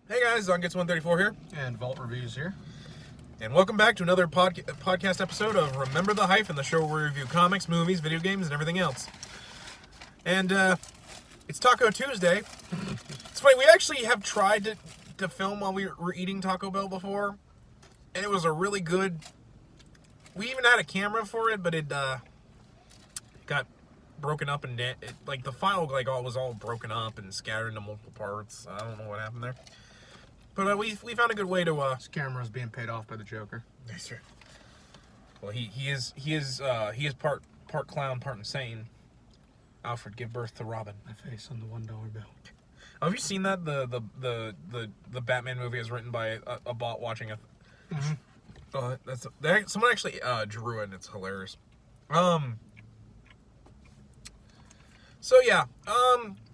Hey guys, ZonGets134 here. And Vault Reviews here. And welcome back to another podcast episode of Remember the Hyphen, the show where we review comics, movies, video games, and everything else. And it's Taco Tuesday. It's funny, we actually have tried to film while we were eating Taco Bell before. And it was a really good... We even had a camera for it, but it got broken up and... like, the file was all broken up and scattered into multiple parts. I don't know what happened there. But we found a good way to... This camera is being paid off by the Joker. That's right. Well, he is part clown, part insane. Alfred, give birth to Robin. My face on the $1 bill. Have you seen that? The Batman movie is written by a bot watching a... Mm-hmm. Someone actually drew it, and it's hilarious. So yeah.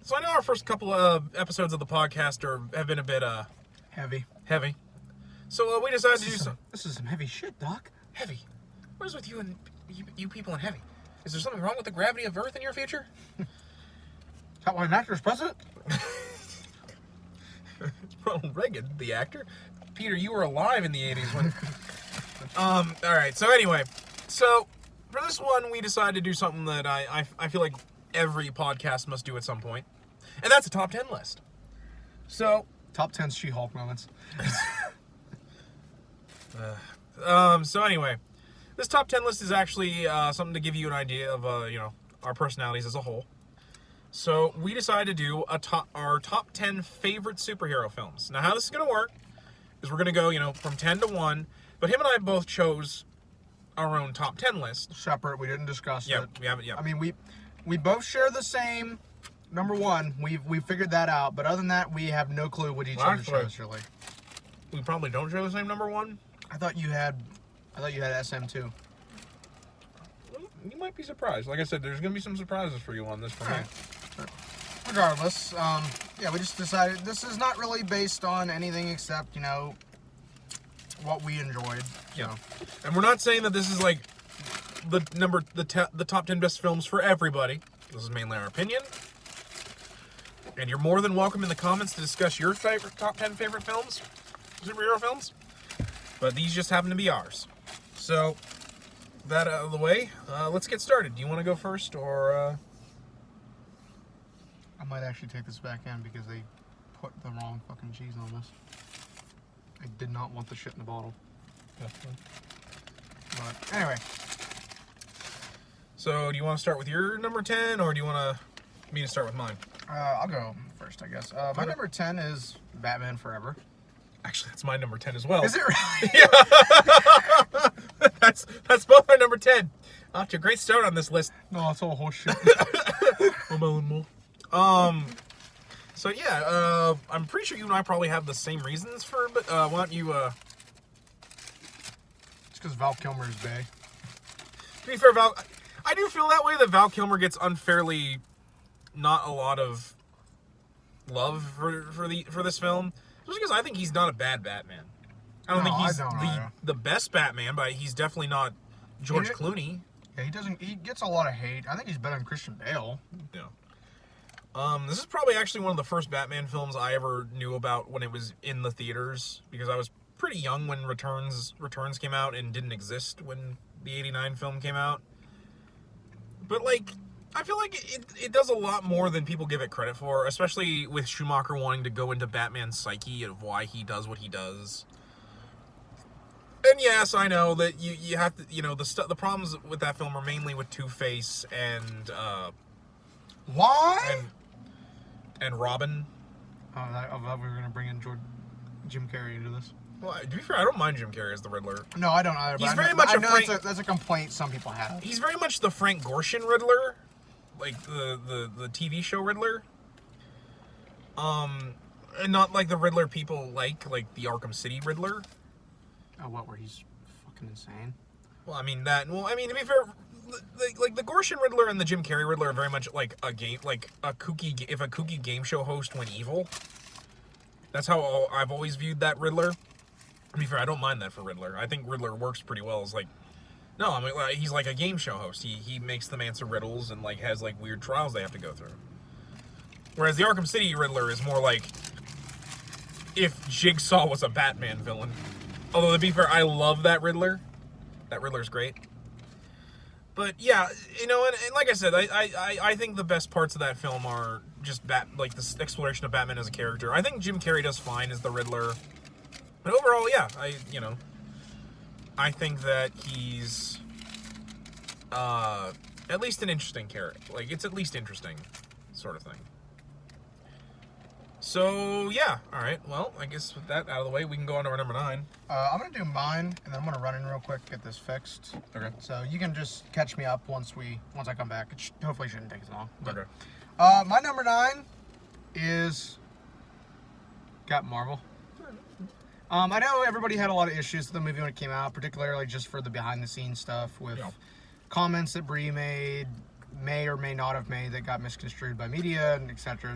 So I know our first couple of episodes of the podcast have been a bit heavy. So we decided to do some... This is some heavy shit, Doc. Heavy? What is with you and you people and heavy? Is there something wrong with the gravity of Earth in your future? Is that why an actor's president? Ronald Reagan, the actor. Peter, you were alive in the 80s when... Alright, so anyway. So, for this one, we decided to do something that I feel like every podcast must do at some point. And that's a top 10 list. So... Top 10 She-Hulk moments. So anyway, this top 10 list is actually something to give you an idea of, our personalities as a whole. So we decided to do our top 10 favorite superhero films. Now, how this is going to work is we're going to go, from 10 to 1. But him and I both chose our own top 10 list. Separate. We didn't discuss it. We haven't. Yeah. I mean, we both share the same number one. We figured that out. But other than that, we have no clue what each other chose, really. We probably don't share the same number one. I thought you had SM too. Well, you might be surprised. Like I said, there's going to be some surprises for you on this for me. Right. Regardless, we just decided this is not really based on anything except, what we enjoyed. Yeah. And we're not saying that this is like the top 10 best films for everybody. This is mainly our opinion. And you're more than welcome in the comments to discuss your top 10 favorite films, superhero films. But these just happen to be ours. So, that out of the way, let's get started. Do you want to go first, or... I might actually take this back in because they put the wrong fucking cheese on this. I did not want the shit in the bottle. But, anyway. So, do you want to start with your number 10, or do you want me to start with mine? I'll go first, I guess. My number 10 is Batman Forever. Actually, that's my number 10 as well. Is it really? Yeah. That's both my number 10. Off to a great start on this list. No, it's all horse shit. So yeah, I'm pretty sure you and I probably have the same reasons for it, but why don't you, It's because Val Kilmer is bae. To be fair, I do feel that way, that Val Kilmer gets unfairly not a lot of love for this film. Just because I think he's not a bad Batman. I don't think he's the best Batman, but he's definitely not George Clooney. Yeah, he gets a lot of hate. I think he's better than Christian Bale. Yeah. This is probably actually one of the first Batman films I ever knew about when it was in the theaters, because I was pretty young when Returns came out and didn't exist when the 89 film came out. But I feel like it does a lot more than people give it credit for, especially with Schumacher wanting to go into Batman's psyche of why he does what he does. And yes, I know that you have to, the problems with that film are mainly with Two-Face and why? And Robin. I thought we were gonna bring in Jim Carrey into this. Well, to be fair, I don't mind Jim Carrey as the Riddler. No, I don't either. He's very much that's a complaint some people have. He's very much the Frank Gorshin Riddler, like the TV show Riddler. And not like the Riddler people like the Arkham City Riddler. Oh, where he's fucking insane. To be fair, like the Gorshin Riddler and the Jim Carrey Riddler are very much like a kooky game show host went evil. That's how I've always viewed that Riddler. To be fair, I don't mind that for Riddler. I think Riddler works pretty well as he's like a game show host. He makes them answer riddles and has weird trials they have to go through. Whereas the Arkham City Riddler is more like if Jigsaw was a Batman villain. Although, to be fair, I love that Riddler. That Riddler's great. But, yeah, you know, and like I said, I think the best parts of that film are just, like, this exploration of Batman as a character. I think Jim Carrey does fine as the Riddler. But overall, yeah, I think that he's, at least an interesting character. Like, it's at least interesting, sort of thing. So, yeah. All right. Well, I guess with that out of the way, we can go on to our number 9. I'm going to do mine, and then I'm going to run in real quick, get this fixed. Okay. So you can just catch me up once I come back. It hopefully shouldn't take as long. But, Okay. my number 9 is Captain Marvel. I know everybody had a lot of issues with the movie when it came out, particularly just for the behind-the-scenes stuff with comments that Brie may or may not have made that got misconstrued by media and etc.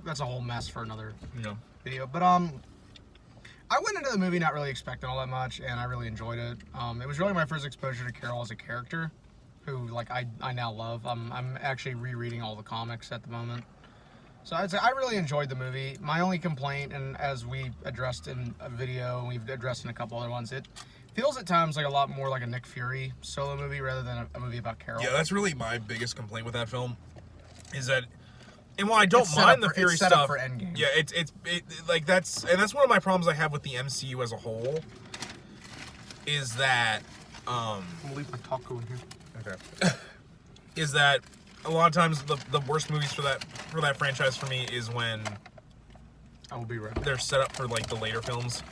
That's a whole mess for another video. But I went into the movie not really expecting all that much, and I really enjoyed it. It was really my first exposure to Carol as a character, who like I now love. I'm actually rereading all the comics at the moment. So I'd say I really enjoyed the movie. My only complaint, and as we addressed in a video, and we've addressed in a couple other ones, it feels at times like a lot more like a Nick Fury solo movie rather than a movie about Carol. Yeah, that's really my biggest complaint with that film, is that, and while I don't mind the Fury stuff, for Endgame. yeah, it's like that's one of my problems I have with the MCU as a whole, is that I'm gonna leave my taco in here. Okay. Is that a lot of times the worst movies for that franchise for me is when I will be right. they're set up for like the later films.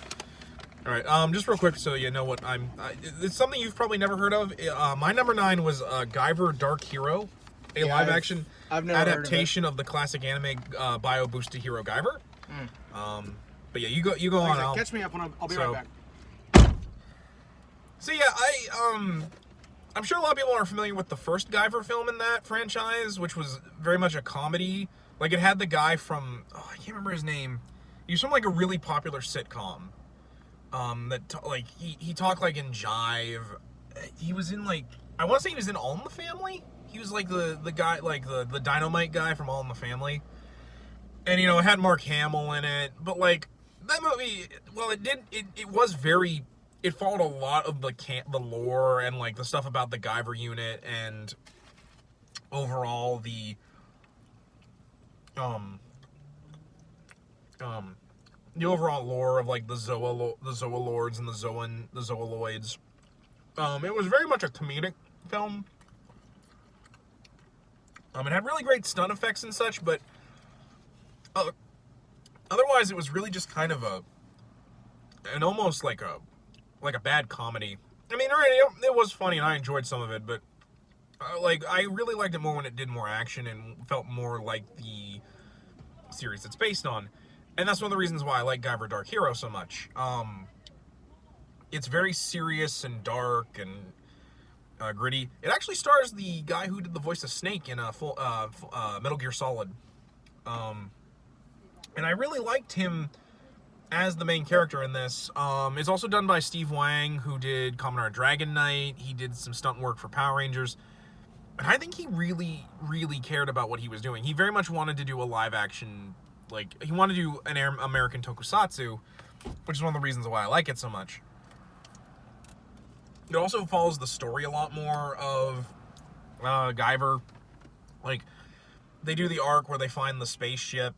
All right, just real quick so you know what it's something you've probably never heard of. My number 9 was Guyver Dark Hero, a live action adaptation of the classic anime bio boosted hero Guyver. But yeah, you go on. Catch me up when I'll be right back. So yeah, I'm sure a lot of people are familiar with the first Guyver film in that franchise, which was very much a comedy. Like, it had the guy from, I can't remember his name. He was from, like, a really popular sitcom. He talked, like, in Jive. He was in, like, I want to say he was in All in the Family. He was, like, the guy, like, the Dynamite guy from All in the Family. And, you know, it had Mark Hamill in it. But, like, that movie, well, it was very... It followed a lot of the lore and like the stuff about the Guyver unit and overall the overall lore of like the Zoa Lords and the Zoaloids. It was very much a comedic film. It had really great stunt effects and such, but otherwise it was really just kind of almost like a bad comedy. I mean, it was funny and I enjoyed some of it, but I really liked it more when it did more action and felt more like the series it's based on. And that's one of the reasons why I like Guyver Dark Hero so much. It's very serious and dark and gritty. It actually stars the guy who did the voice of Snake in Metal Gear Solid. And I really liked him as the main character in this. It's also done by Steve Wang, who did Kamen Dragon Knight. He did some stunt work for Power Rangers. And I think he really, really cared about what he was doing. He very much wanted to do a live action, like, he wanted to do an American tokusatsu, which is one of the reasons why I like it so much. It also follows the story a lot more of Guyver. Like, they do the arc where they find the spaceship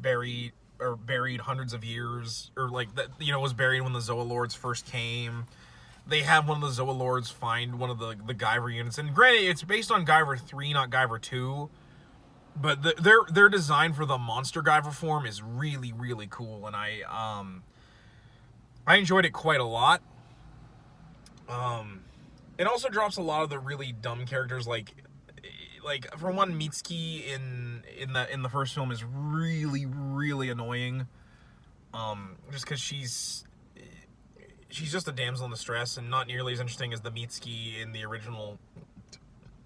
buried hundreds of years, or like that, you know, was buried when the Zoa Lords first came. They have one of the Zoa Lords find one of the Guyver units, and granted, it's based on Guyver 3, not Guyver 2, but their design for the monster Guyver form is really, really cool, and I enjoyed it quite a lot. It also drops a lot of the really dumb characters, like for one, Mitsuki in the first film is really, really annoying. Just because she's just a damsel in distress and not nearly as interesting as the Mitsuki in the original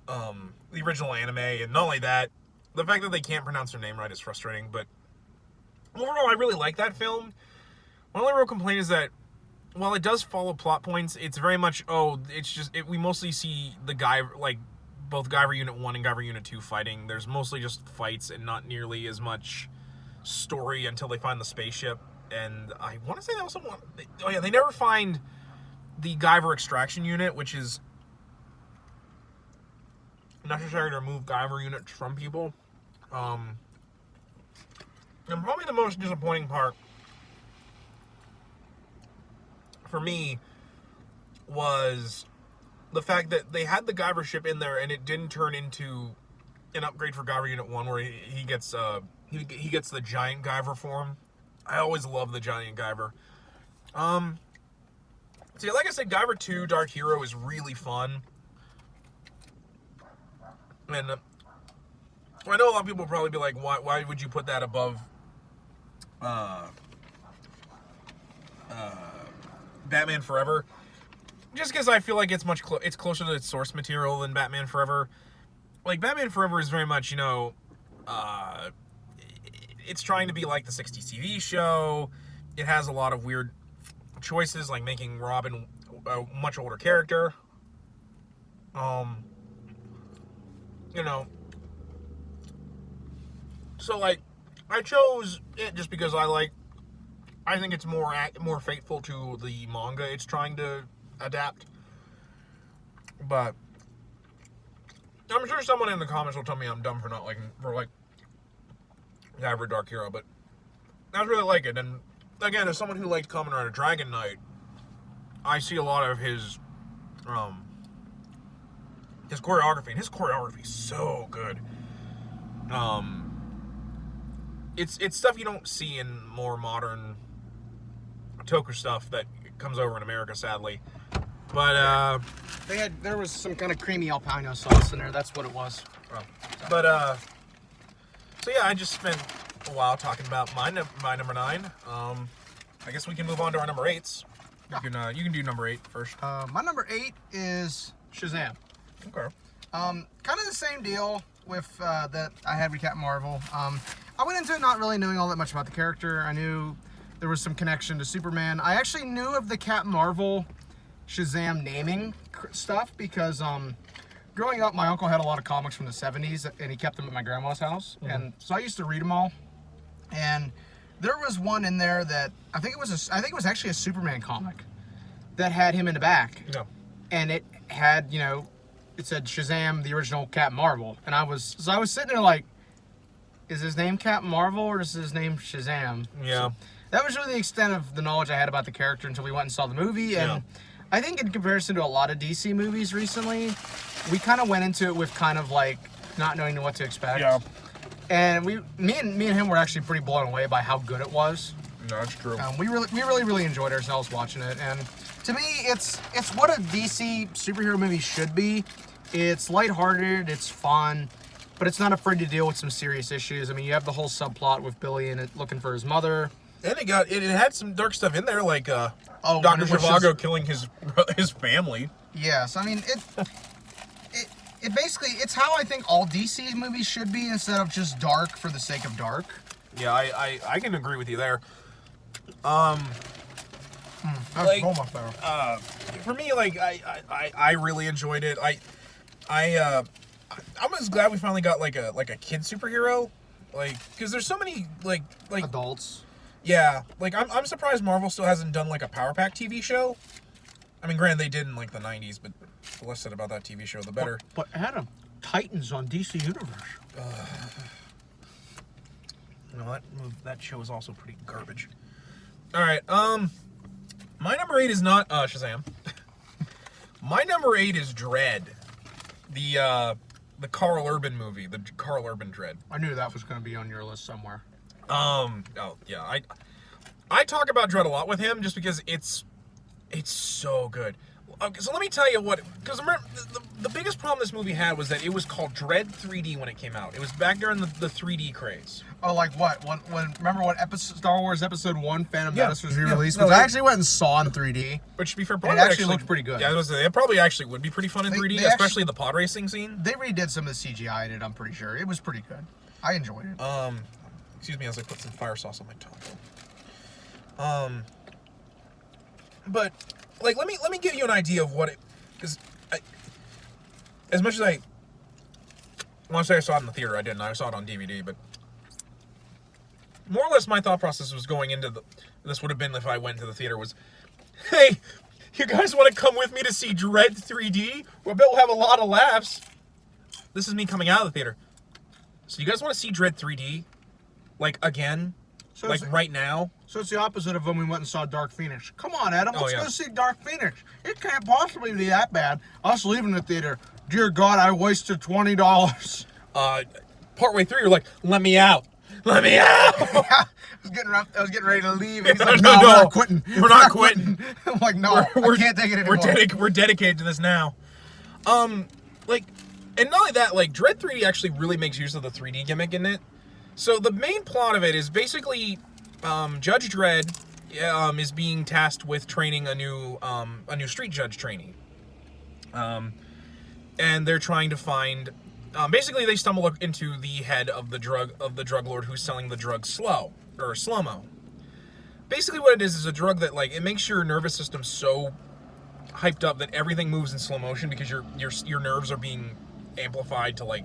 anime. And not only that, the fact that they can't pronounce her name right is frustrating. But overall, I really like that film. My only real complaint is that while it does follow plot points, it's very much we mostly see the guy, like, both Guyver Unit 1 and Guyver Unit 2 fighting. There's mostly just fights and not nearly as much story until they find the spaceship. and I want to say they also they never find the Guyver extraction unit, which is necessary to remove Guyver units from people. And probably the most disappointing part for me was the fact that they had the Guyver ship in there and it didn't turn into an upgrade for Guyver Unit 1 where he gets he gets the giant Guyver form. I always love the giant Guyver. See, like I said, Guyver 2 Dark Hero is really fun. And I know a lot of people will probably be like, why would you put that above Batman Forever? Just because I feel like it's it's closer to its source material than Batman Forever. Like, Batman Forever is very much, it's trying to be like the 60s TV show. It has a lot of weird choices, like making Robin a much older character. So, like, I chose it just because I think it's more faithful to the manga it's trying to adapt. But I'm sure someone in the comments will tell me I'm dumb for not liking Guyver Dark Hero, but I really like it. And again, as someone who liked Kamen Rider Dragon Knight, I see a lot of his choreography, and his choreography is so good. It's stuff you don't see in more modern Toku stuff that comes over in America, sadly. But there was some kind of creamy albino sauce in there. That's what it was. But so yeah, I just spent a while talking about my number 9. I guess we can move on to our number 8s. You can do number 8 first. My number 8 is Shazam. Okay. Kind of the same deal with that I had with Captain Marvel. I went into it not really knowing all that much about the character. I knew there was some connection to Superman. I actually knew of the Captain Marvel Shazam naming stuff because growing up, my uncle had a lot of comics from the 70s and he kept them at my grandma's house. Mm-hmm. And so I used to read them all. And there was one in there that I think it was actually a Superman comic that had him in the back. Yeah. And it had, it said Shazam, the original Captain Marvel. And I was sitting there like, is his name Captain Marvel or is his name Shazam? Yeah. So that was really the extent of the knowledge I had about the character until we went and saw the movie. And I think in comparison to a lot of DC movies recently, we kind of went into it with kind of like not knowing what to expect. Yeah. And me and him were actually pretty blown away by how good it was. No, that's true. We really enjoyed ourselves watching it. And to me, it's what a DC superhero movie should be. It's lighthearted, it's fun, but it's not afraid to deal with some serious issues. I mean, you have the whole subplot with Billy and looking for his mother. And it had some dark stuff in there, like Dr. Zhivago killing his family. Yes, I mean it basically it's how I think all DC movies should be instead of just dark for the sake of dark. Yeah, I can agree with you there. For me, like I really enjoyed it. I'm just glad we finally got like a kid superhero, like because there's so many like adults. Yeah, like I'm surprised Marvel still hasn't done like a Power Pack TV show. I mean, granted they did in like the 90s, but the less said about that TV show, the better. But Adam, Titans on DC Universe. That show is also pretty garbage. All right, my number 8 is not Shazam. My number 8 is Dredd, the Carl Urban movie, the Carl Urban Dredd. I knew that was going to be on your list somewhere. I talk about Dredd a lot with him just because it's so good. Okay, so let me tell you because remember, the biggest problem this movie had was that it was called Dredd 3D when it came out. It was back during the 3D craze. Oh, like what? Remember when Star Wars Episode 1, Phantom Menace was re-released? Yeah. Which I actually went and saw in 3D. Which, to be fair, it actually looked pretty good. Yeah, it probably actually would be pretty fun in 3D, especially the pod racing scene. They redid some of the CGI in it, I'm pretty sure. It was pretty good. I enjoyed it. Excuse me as I put some fire sauce on my tongue. But like, let me give you an idea of what it, because as much as I want to say I saw it in the theater, I didn't. I saw it on DVD, but more or less my thought process was going into this would have been if I went to the theater was, hey, you guys want to come with me to see Dread 3D? I bet we'll have a lot of laughs. This is me coming out of the theater. So you guys want to see Dread 3D? Like, again? So like, right now? So it's the opposite of when we went and saw Dark Phoenix. Come on, Adam, let's go see Dark Phoenix. It can't possibly be that bad. Us leaving the theater, dear God, I wasted $20. Partway through, you're like, let me out. Let me out! I was getting ready to leave. And he's like, no, we're not quitting. We're not quitting. I'm like, no, I can't take it anymore. We're dedicated to this now. Like, and not only that, like, Dread 3D actually really makes use of the 3D gimmick in it. So the main plot of it is basically, Judge Dredd is being tasked with training a new street judge trainee. And they're trying to find. Basically, they stumble into the head of the drug lord who's selling the drug slow-mo. Basically, what it is a drug that, like, it makes your nervous system so hyped up that everything moves in slow motion because your nerves are being amplified to, like.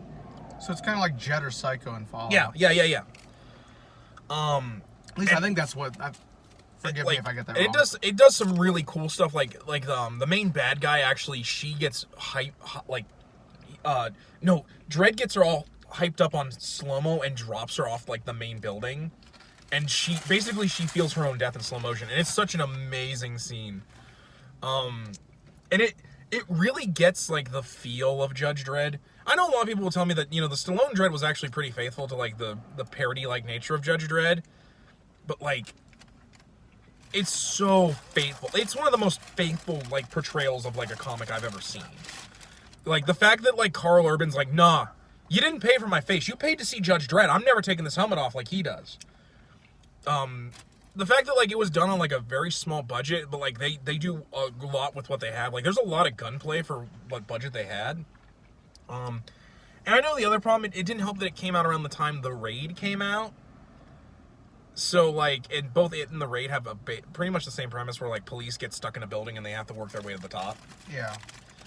So it's kind of like Jet or Psycho in Fallout. Yeah. At least I think that's what. Forgive me if I get that wrong. It does some really cool stuff. Like the main bad guy actually, she gets Dredd gets her all hyped up on slow-mo and drops her off, like, the main building. And she feels her own death in slow motion. And it's such an amazing scene. And it really gets, like, the feel of Judge Dredd. I know a lot of people will tell me that, you know, the Stallone Dredd was actually pretty faithful to, like, the parody-like nature of Judge Dredd. But, like, it's so faithful. It's one of the most faithful, like, portrayals of, like, a comic I've ever seen. Like, the fact that, like, Carl Urban's like, nah, you didn't pay for my face. You paid to see Judge Dredd. I'm never taking this helmet off like he does. The fact that, like, it was done on, like, a very small budget, but, like, they do a lot with what they have. Like, there's a lot of gunplay for what budget they had. And I know the other problem, it didn't help that it came out around the time The Raid came out. So, like, both it and The Raid have pretty much the same premise where, like, police get stuck in a building and they have to work their way to the top. Yeah.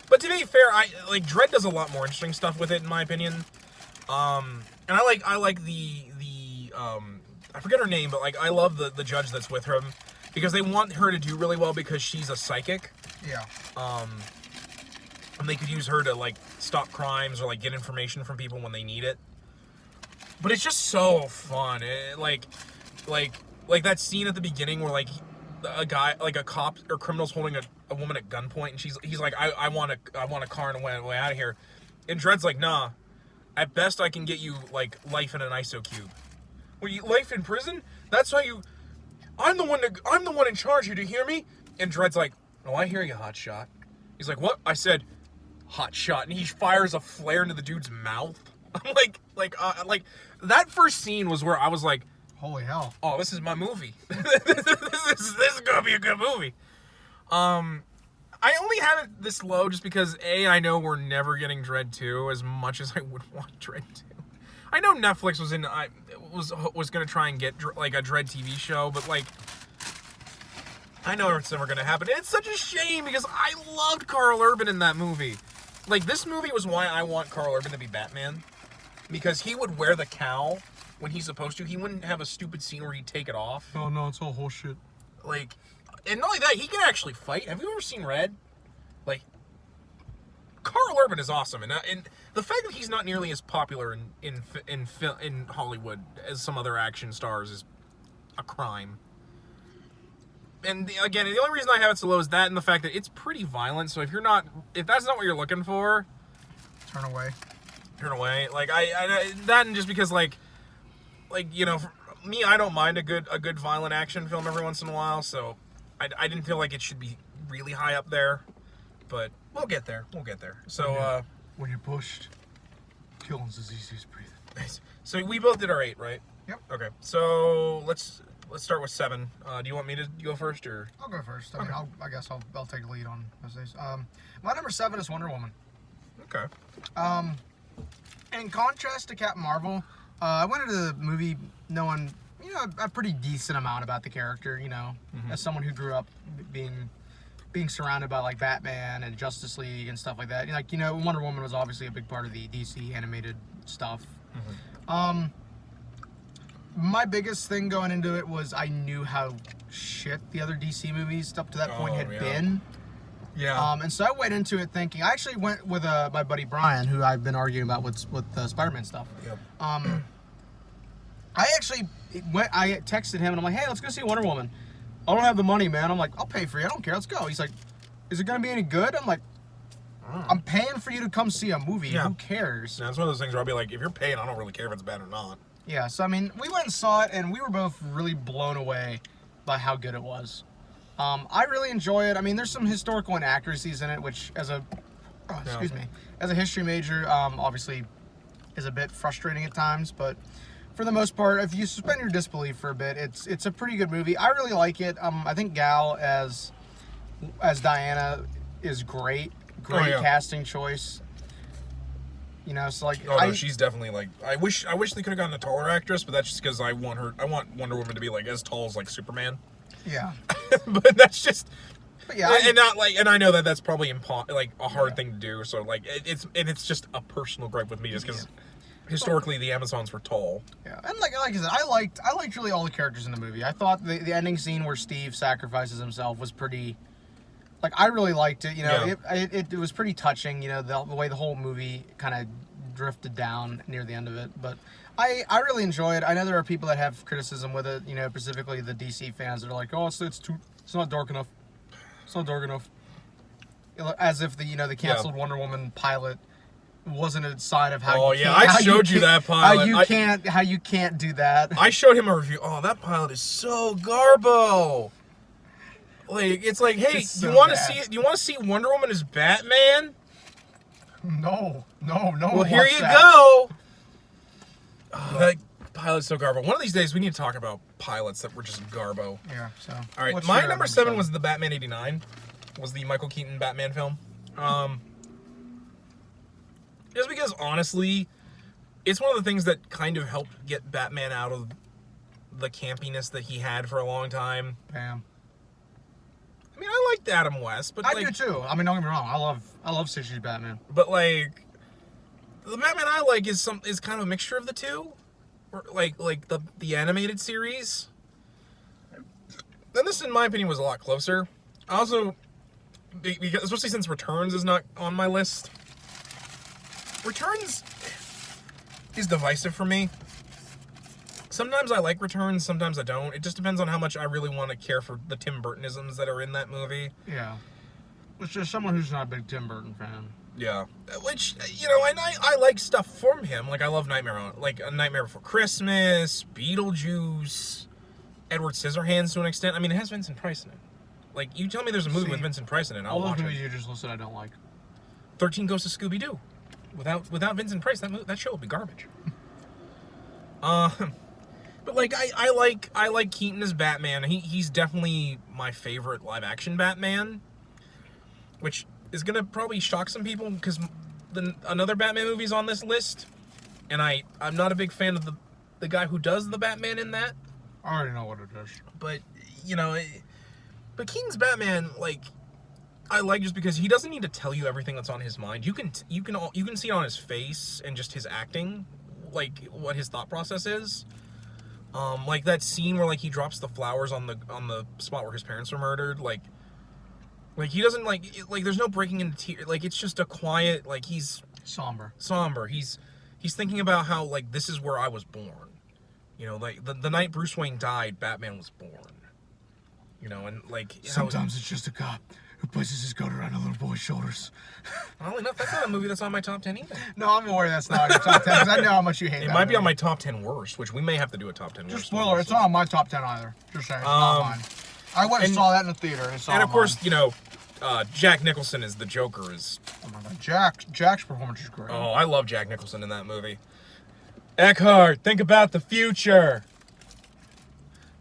But to be fair, Dredd does a lot more interesting stuff with it, in my opinion. And I like the I forget her name, but, like, I love the judge that's with her because they want her to do really well because she's a psychic. Yeah. And they could use her to, like, stop crimes or, like, get information from people when they need it. But it's just so fun. Like that scene at the beginning where, like, a guy, like a cop or criminal's holding a woman at gunpoint, and he's like, I want a car and a way out of here. And Dredd's like, nah, at best I can get you, like, life in an ISO cube. Well, you life in prison? That's how you. I'm the one in charge. You do you hear me? And Dredd's like, oh, I hear you, hot shot. He's like, what? I said, hot shot, and he fires a flare into the dude's mouth. I'm like that first scene was where I was like, holy hell. Oh, this is my movie. this is gonna be a good movie. I only have it this low just because I know we're never getting Dredd 2 as much as I would want Dredd 2. I know Netflix was gonna try and get like a Dredd TV show, but like I know it's never gonna happen. And it's such a shame because I loved Carl Urban in that movie. Like, this movie was why I want Carl Urban to be Batman, because he would wear the cowl when he's supposed to. He wouldn't have a stupid scene where he'd take it off. Oh no, it's all horseshit. Like, and not only that, he can actually fight. Have you ever seen Red? Like, Carl Urban is awesome, and the fact that he's not nearly as popular in Hollywood as some other action stars is a crime. And again, the only reason I have it so low is that and the fact that it's pretty violent. So if that's not what you're looking for, turn away. Like I that and just because like you know, for me, I don't mind a good violent action film every once in a while. So I didn't feel like it should be really high up there, but we'll get there. So when you're pushed, killing's as easy as breathing. So we both did our 8, right? Yep. Okay. So let's start with 7. Do you want me to go first, or? I'll go first. I mean, I guess I'll take the lead on those days. My number 7 is Wonder Woman. Okay. In contrast to Captain Marvel, I went into the movie knowing, you know, a pretty decent amount about the character, you know, as someone who grew up being surrounded by, like, Batman and Justice League and stuff like that. Like, you know, Wonder Woman was obviously a big part of the DC animated stuff. my biggest thing going into it was I knew how shit the other DC movies up to that point had been. Yeah. And so I went into it thinking. I actually went with my buddy Brian, who I've been arguing about with Spider-Man stuff. Yep. I actually I texted him and I'm like, hey, let's go see Wonder Woman. I don't have the money, man. I'm like, I'll pay for you. I don't care. Let's go. He's like, is it gonna be any good? I'm like, I'm paying for you to come see a movie. Yeah. Who cares? Now, it's one of those things where I'll be like, if you're paying, I don't really care if it's bad or not. Yeah, so I mean, we went and saw it, and we were both really blown away by how good it was. I really enjoy it. I mean, there's some historical inaccuracies in it, which, as a history major, obviously, is a bit frustrating at times. But for the most part, if you suspend your disbelief for a bit, it's a pretty good movie. I really like it. I think Gal as Diana is great. Great casting choice. You know, so like, she's definitely like. I wish they could have gotten a taller actress, but that's just because I want Wonder Woman to be like as tall as like Superman. Yeah, but that's just. But yeah, and I know that that's probably like a hard thing to do. So like, it's just a personal gripe with me, just because historically the Amazons were tall. Yeah, and like I said, I liked really all the characters in the movie. I thought the ending scene where Steve sacrifices himself was pretty. Like, I really liked it, you know, it was pretty touching, you know, the way the whole movie kind of drifted down near the end of it, but I really enjoy it. I know there are people that have criticism with it, you know, specifically the DC fans that are like, oh, it's not dark enough, it's not dark enough, as if the canceled Wonder Woman pilot wasn't a sign of how I showed you that pilot. How you can't do that. I showed him a review. Oh, that pilot is so garbo. Like, it's like, hey, you want to see it? You want to see Wonder Woman as Batman? No. Well, here you go. Oh, that pilot's so garbo. One of these days, we need to talk about pilots that were just garbo. Yeah. So. All right, my number 7 was the Batman '89. Was the Michael Keaton Batman film. Just because, honestly, it's one of the things that kind of helped get Batman out of the campiness that he had for a long time. Bam. I mean, I liked Adam West, but I do too. I mean, don't get me wrong. I love 60s Batman. But like, the Batman I like is kind of a mixture of the two, or like the animated series. Then this, in my opinion, was a lot closer. Also, because especially since Returns is not on my list. Returns is divisive for me. Sometimes I like Returns, sometimes I don't. It just depends on how much I really want to care for the Tim Burtonisms that are in that movie. Yeah. Which is someone who's not a big Tim Burton fan. Yeah. Which, you know, and I like stuff from him. Like, I love Nightmare Before Christmas, Beetlejuice, Edward Scissorhands to an extent. I mean, it has Vincent Price in it. Like, you tell me there's a movie with Vincent Price in it, I'll watch it. All those movies you just listed I don't like. 13 Ghosts of Scooby-Doo. Without Vincent Price, that show would be garbage. But like I like Keaton as Batman. He's definitely my favorite live action Batman, which is gonna probably shock some people because another Batman movie's on this list, and I'm not a big fan of the guy who does the Batman in that. I already know what it is. But you know, but Keaton's Batman, like, I like just because he doesn't need to tell you everything that's on his mind. You can see it on his face and just his acting, like what his thought process is. Like that scene where like he drops the flowers on the spot where his parents were murdered. Like he doesn't like there's no breaking into tears. Like it's just a quiet, like he's somber. He's thinking about how like this is where I was born. You know, like the night Bruce Wayne died, Batman was born. You know, and like sometimes it's just a cop who places his gun around a little boy's shoulders. Well, enough. That's not a movie that's on my top 10 either. No, I'm aware that's not on your top 10 because I know how much you hate it. It might be on my top 10 worst, which we may have to do a top 10 worst. Just spoiler, it's not on my top 10 either. Just saying, it's not mine. I went and saw that in the theater. And of course, you know, Jack Nicholson as the Joker is... Oh my god, Jack's performance is great. Oh, I love Jack Nicholson in that movie. Eckhart, think about the future.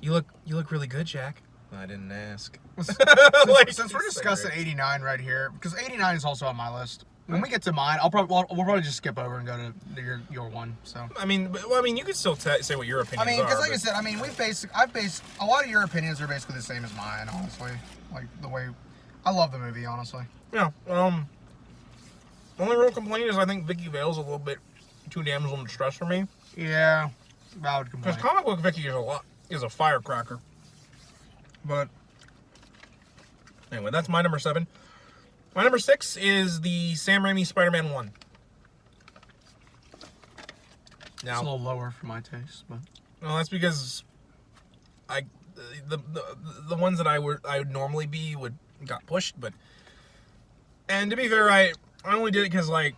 You look really good, Jack. I didn't ask. Since we're discussing 89 right here, because 89 is also on my list. When we get to mine, we'll probably just skip over and go to your one. So I mean, you could still say what your opinions are. I mean, because like I said, I mean, I've based a lot of your opinions are basically the same as mine, honestly. Like the way I love the movie, honestly. Yeah. Only real complaint is I think Vicky Vale's a little bit too damsel in distress for me. Yeah. Valid Because complaint. comic book Vicky is a firecracker. But anyway, that's my number 7. My number 6 is the Sam Raimi Spider-Man 1. It's a Now, little lower for my taste, but well, that's because the ones that I would normally be got pushed, and to be fair, I only did it because like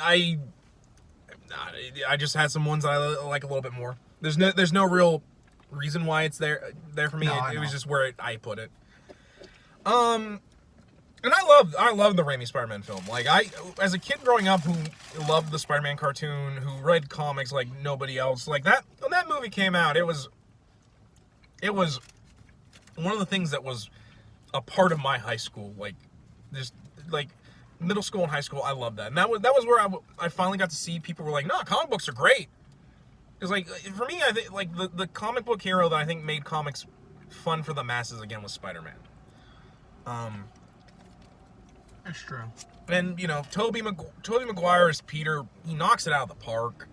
I just had some ones that I like a little bit more. There's no real reason why it's there for me. No, It was just where I put it. And I love the Raimi Spider-Man film. Like as a kid growing up who loved the Spider-Man cartoon, who read comics like nobody else, like that when that movie came out, it was one of the things that was a part of my high school, like just like middle school and high school. I loved that, and that was where I finally got to see people were like, no, comic books are great. Because like for me, I think like the comic book hero that I think made comics fun for the masses again was Spider-Man. it's true. And, you know, Tobey Maguire as Peter, he knocks it out of the park.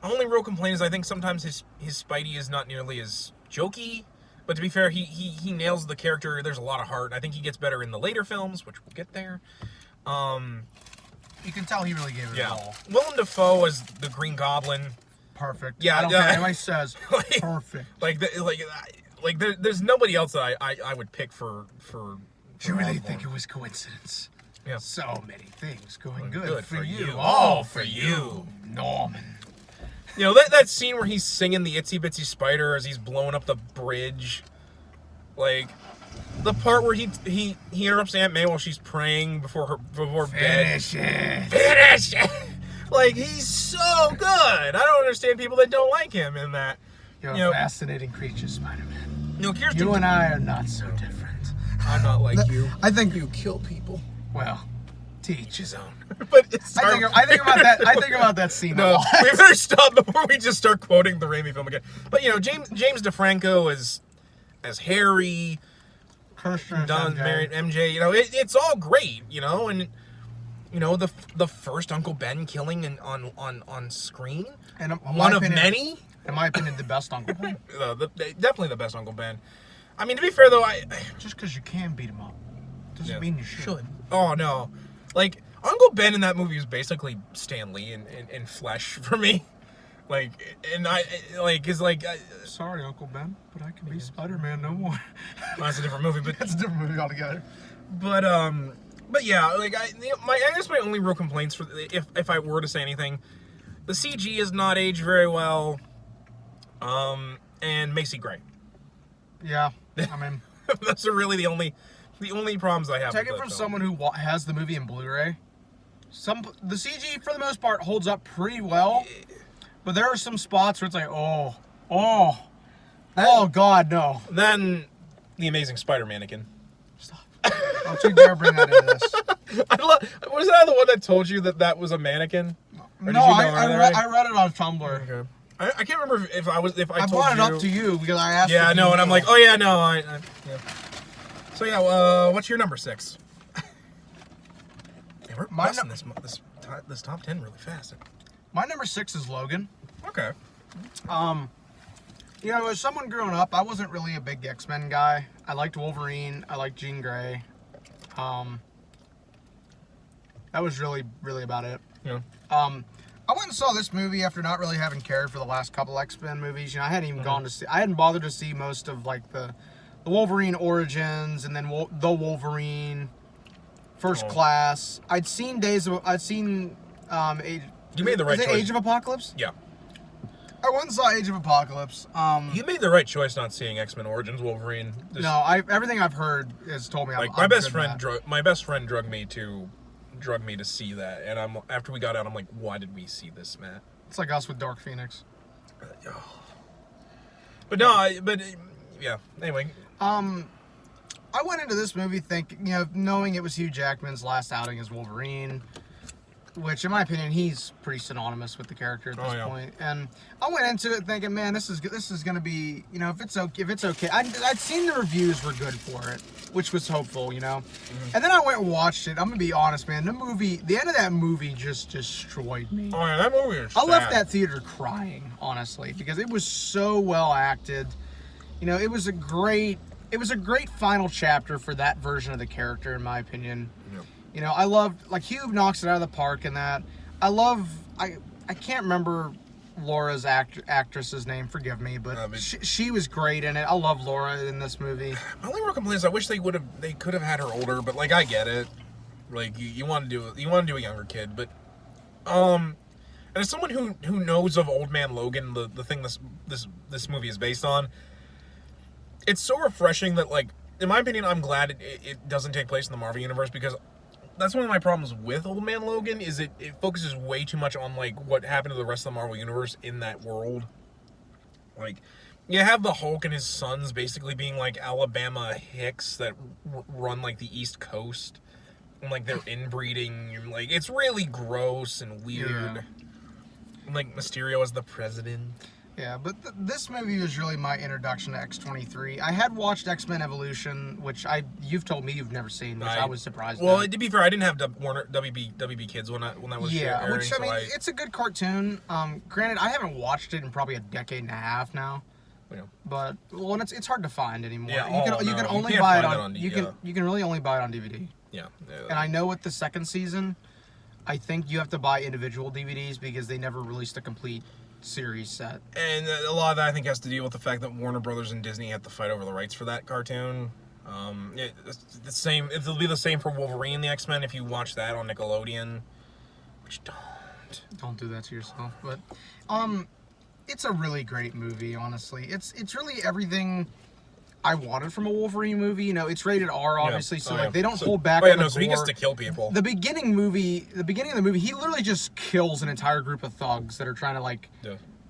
Only real complaint is I think sometimes his Spidey is not nearly as jokey. But to be fair, he nails the character. There's a lot of heart. I think he gets better in the later films, which we'll get there. You can tell he really gave it all. Willem Dafoe as the Green Goblin. Perfect. Yeah, I don't care what anybody says. like, Perfect. There's nobody else that I would pick for You really Osborn. think it was coincidence? Yeah. So many things going Good good for you. All All for for you. you, Norman. You know, that scene where he's singing the Itsy Bitsy Spider as he's blowing up the bridge. Like, the part where he interrupts Aunt May while she's praying before bed. Finish it. Finish it! Like, he's so good! I don't understand people that don't like him in that. You're You know- a fascinating creature, Spider-Man. You know, Kirsten... You and I are not so different. I'm not like you. I think You kill people. Well, to each his own. But it's I think about that. I think about that scene. a No, lot. we better stop before we just start quoting the Raimi film again. But, you know, James DeFranco as Harry... Kirsten Don, MJ. married MJ, you know, it's all great, you know, and you know the first Uncle Ben killing on screen, And one of many. In my opinion, the best Uncle Ben. Definitely the best Uncle Ben. I mean, to be fair though, Just because you can beat him up doesn't Yeah. mean you should. Oh no, like Uncle Ben in that movie is basically Stan Lee in flesh for me, like, and Sorry, Uncle Ben, but I can be Spider-Man no more. that's a different movie, but That's a different movie altogether. But yeah, like I guess my only real complaints for if I were to say anything, the CG is not aged very well, and Macy Gray. Yeah, I mean, Those are really the only problems I have. take with it from the film. someone who has the movie in Blu-ray. The CG for the most part holds up pretty well, but there are some spots where it's like, oh God, no. Then the Amazing Spider-Mannequin. Stop. Don't you dare bring that into this. Was I the one that told you that was a mannequin? Or did No, you know I right? read it on Tumblr. Okay. I can't remember if I I told brought you. it up to you because I asked. Yeah, if no, you and I'm knew. like, oh yeah, no, yeah. So yeah, what's your number 6? Yeah, we're My busting this top 10 really fast. My number 6 is Logan. Okay. You know, as someone growing up, I wasn't really a big X-Men guy. I liked Wolverine. I liked Jean Grey. That was really, really about it. Yeah. I went and saw this movie after not really having cared for the last couple X-Men movies. You know, I hadn't even gone to see. I hadn't bothered to see most of like the Wolverine Origins and then the Wolverine First Class. I'd seen Age. You made the right is it choice. Age of Apocalypse? Yeah. I went and saw Age of Apocalypse. You made the right choice not seeing X-Men Origins Wolverine. No, everything I've heard has told me Like I'm my best good friend at that. my best friend drugged me to see that, and after we got out, I'm like, why did we see this, Matt? It's like us with Dark Phoenix. But no, yeah. Anyway, I went into this movie thinking, knowing it was Hugh Jackman's last outing as Wolverine. which in my opinion he's pretty synonymous with the character at this point. And I went into it thinking, man, this is gonna be, you know, if it's okay. I'd seen the reviews were good for it, which was hopeful, you know. And then I went and watched it. I'm gonna be honest, man. The end of that movie just destroyed me. Oh yeah, that movie is sad. I left that theater crying, honestly, because it was so well acted. You know, it was a great final chapter for that version of the character, in my opinion. Yeah. You know, I loved, like, Hugh knocks it out of the park in that. I can't remember Laura's actress's name, forgive me, but she was great in it. I love Laura in this movie. My only real complaint is I wish they could have had her older, but like I get it. Like you want to do a younger kid, but and as someone who knows of Old Man Logan, the thing this movie is based on, it's so refreshing that, like, in my opinion, I'm glad it doesn't take place in the Marvel universe, because that's one of my problems with Old Man Logan, is it focuses way too much on, like, what happened to the rest of the Marvel universe in that world. Like, you have the Hulk and his sons basically being, like, Alabama hicks that run, like, the East Coast. And, like, they're inbreeding. And, like, it's really gross and weird. Yeah. And, like, Mysterio as the president. Yeah, but this movie was really my introduction to X-23. I had watched X-Men Evolution, which you've told me you've never seen, which I was surprised Well, to be fair, I didn't have WB Kids when that was airing. Which, I mean, it's a good cartoon. Granted, I haven't watched it in probably a decade and a half now. Yeah. But, well, and it's hard to find anymore. Yeah, you can only buy it on you can really only buy it on DVD. Yeah. And I know with the second season, I think you have to buy individual DVDs because they never released a complete series set. And a lot of that I think has to deal with the fact that Warner Brothers and Disney had to fight over the rights for that cartoon. It'll be the same for Wolverine and the X-Men if you watch that on Nickelodeon, which don't do that to yourself. But it's a really great movie, honestly. It's really everything I wanted from a Wolverine movie. You know, it's rated R, obviously, so they don't hold back. So he gets to kill people. The beginning of the movie, he literally just kills an entire group of thugs that are trying to, like,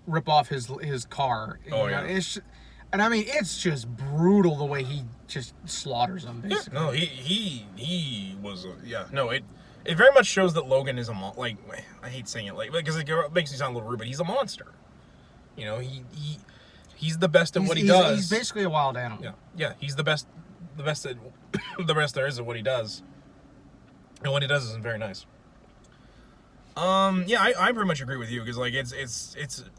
rip off his car. And I mean, it's just brutal the way he just slaughters them, basically. Yeah, no, he was it very much shows that Logan is like, I hate saying it, like, because it makes me sound a little rude, but he's a monster. You know, he's the best at what he does. He's basically a wild animal. Yeah, he's the best at the best there is at what he does. And what he does isn't very nice. I pretty much agree with you, because, like, it's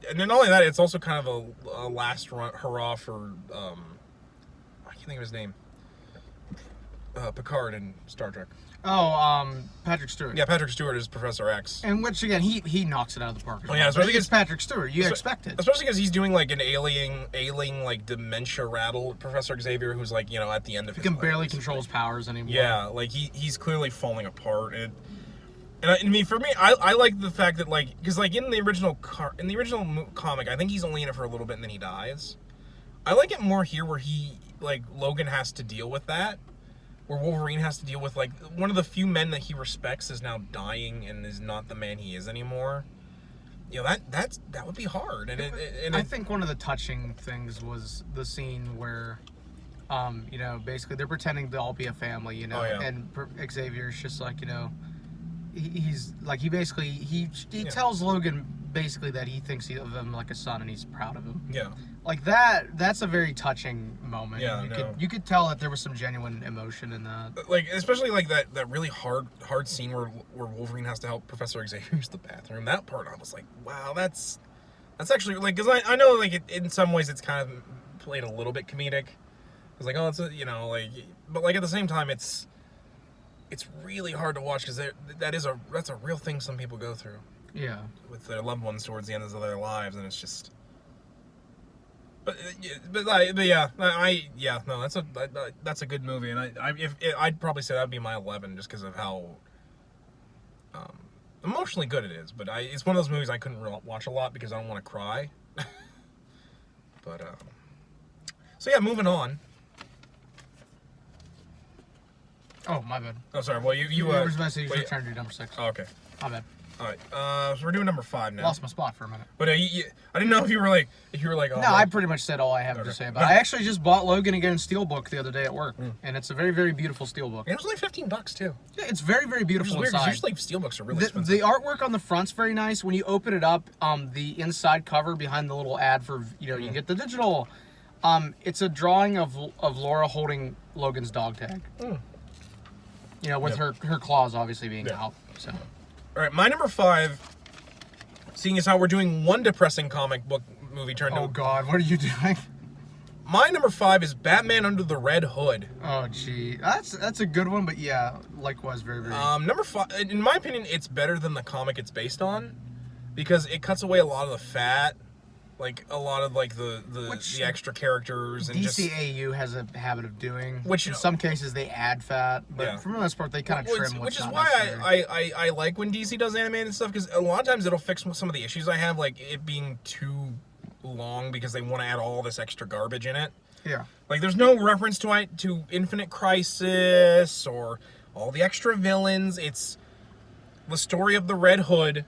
and then not only that, it's also kind of a last hurrah for I can't think of his name. Picard in Star Trek. Patrick Stewart. Yeah, Patrick Stewart is Professor X. And which, again, he knocks it out of the park. Especially because Patrick Stewart. You expect it. Especially because he's doing, like, an ailing, like, dementia-rattled Professor Xavier, who's, like, you know, at the end of his life. He can barely control his powers anymore. Yeah, like, he's clearly falling apart. And I mean, for me, I like the fact that, like, because, like, in the original comic, I think he's only in it for a little bit and then he dies. I like it more here where Logan has to deal with that. Where Wolverine has to deal with, like, one of the few men that he respects is now dying and is not the man he is anymore. You know, that would be hard. And I think one of the touching things was the scene where, you know, basically they're pretending to all be a family, you know, and Xavier's just like, you know, he's like, he tells Logan basically that he thinks of him like a son and he's proud of him. Yeah. Like that's a very touching moment. Yeah, you could tell that there was some genuine emotion in that. Like, especially like that really hard scene where Wolverine has to help Professor Xavier use the bathroom. That part, I was like, wow, that's actually, like, because I know, like, in some ways it's kind of played a little bit comedic. I was like, oh, it's a, you know, like, but, like, at the same time, it's really hard to watch because that's a real thing some people go through. Yeah. With their loved ones towards the end of their lives, and it's just. That's a good movie, and I'd probably say that'd be my 11 just because of how emotionally good it is. But it's one of those movies I couldn't watch a lot because I don't want to cry. But so yeah, moving on. Oh, my bad. Oh, sorry. Well, you were supposed to say you should turn to number 6. Oh, okay. My bad. All right, so we're doing number 5 now. Lost my spot for a minute. But I didn't know if you were like, oh, No, I pretty much said all I have to say about it. I actually just bought Logan again Steelbook the other day at work, and it's a very, very beautiful Steelbook. And it was only $15 too. Yeah, it's very, very beautiful Which is weird, inside. 'cause usually Steelbooks are really expensive. The artwork on the front's very nice. When you open it up, the inside cover behind the little ad for, you get the digital. It's a drawing of Laura holding Logan's dog tag. With her claws obviously being out. So. All right, my number 5. Seeing as how we're doing one depressing comic book movie turned Oh God, what are you doing? My number 5 is Batman Under the Red Hood. Oh gee, that's a good one, but yeah, likewise, very, very. Number 5, in my opinion, it's better than the comic it's based on, because it cuts away a lot of the fat, like a lot of like the extra characters and DCAU has a habit of doing. Which in some cases they add fat, but for the most part they kind of trim. Which is why I like when DC does animated stuff, because a lot of times it'll fix some of the issues I have, like it being too long because they want to add all this extra garbage in it. Yeah. Like there's no reference to Infinite Crisis or all the extra villains. It's the story of the Red Hood,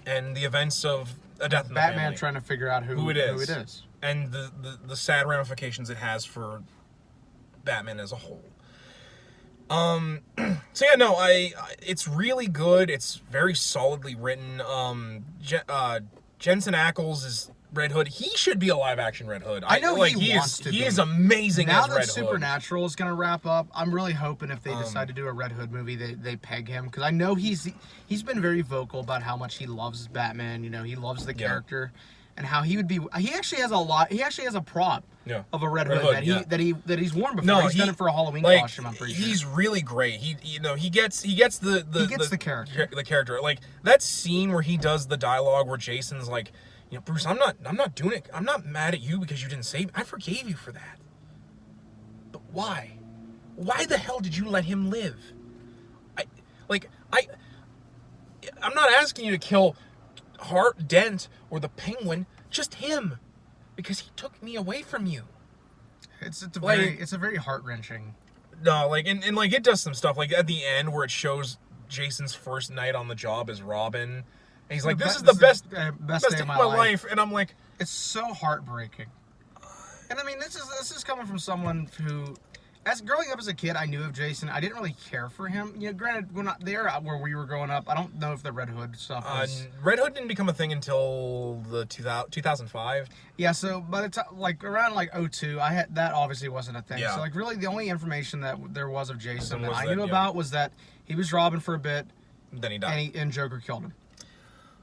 and the events of a death in the Batman family. trying to figure out who it is. And the sad ramifications it has for Batman as a whole. So yeah, no, it's really good. It's very solidly written. Jensen Ackles is Red Hood. He should be a live-action Red Hood. I know he wants to be. He is amazing now as Red Hood. Now that Supernatural is going to wrap up, I'm really hoping if they decide to do a Red Hood movie, they peg him, because I know he's been very vocal about how much he loves Batman. He loves the character, and how he would be. He actually has a prop of a Red Hood that he's worn before. He's done it for a Halloween costume. I'm pretty sure he's really great. He gets the character. The character, like that scene where he does the dialogue where Jason's like, Bruce, I'm not doing it. I'm not mad at you because you didn't save me. I forgave you for that. But why? Why the hell did you let him live? I'm not asking you to kill Hart Dent or the Penguin, just him, because he took me away from you. It's a very heart-wrenching. No, and it does some stuff like at the end where it shows Jason's first night on the job as Robin. And he's like, this is the best day of my life. And I'm like, it's so heartbreaking. And I mean, this is coming from someone who, as growing up as a kid, I knew of Jason. I didn't really care for him. Granted, we're not there where we were growing up. I don't know if the Red Hood stuff was... Red Hood didn't become a thing until the 2005. Yeah, so by the time, around 2002, that obviously wasn't a thing. Yeah. So really the only information that there was of Jason that I knew about was that he was Robin for a bit. Then he died. And Joker killed him.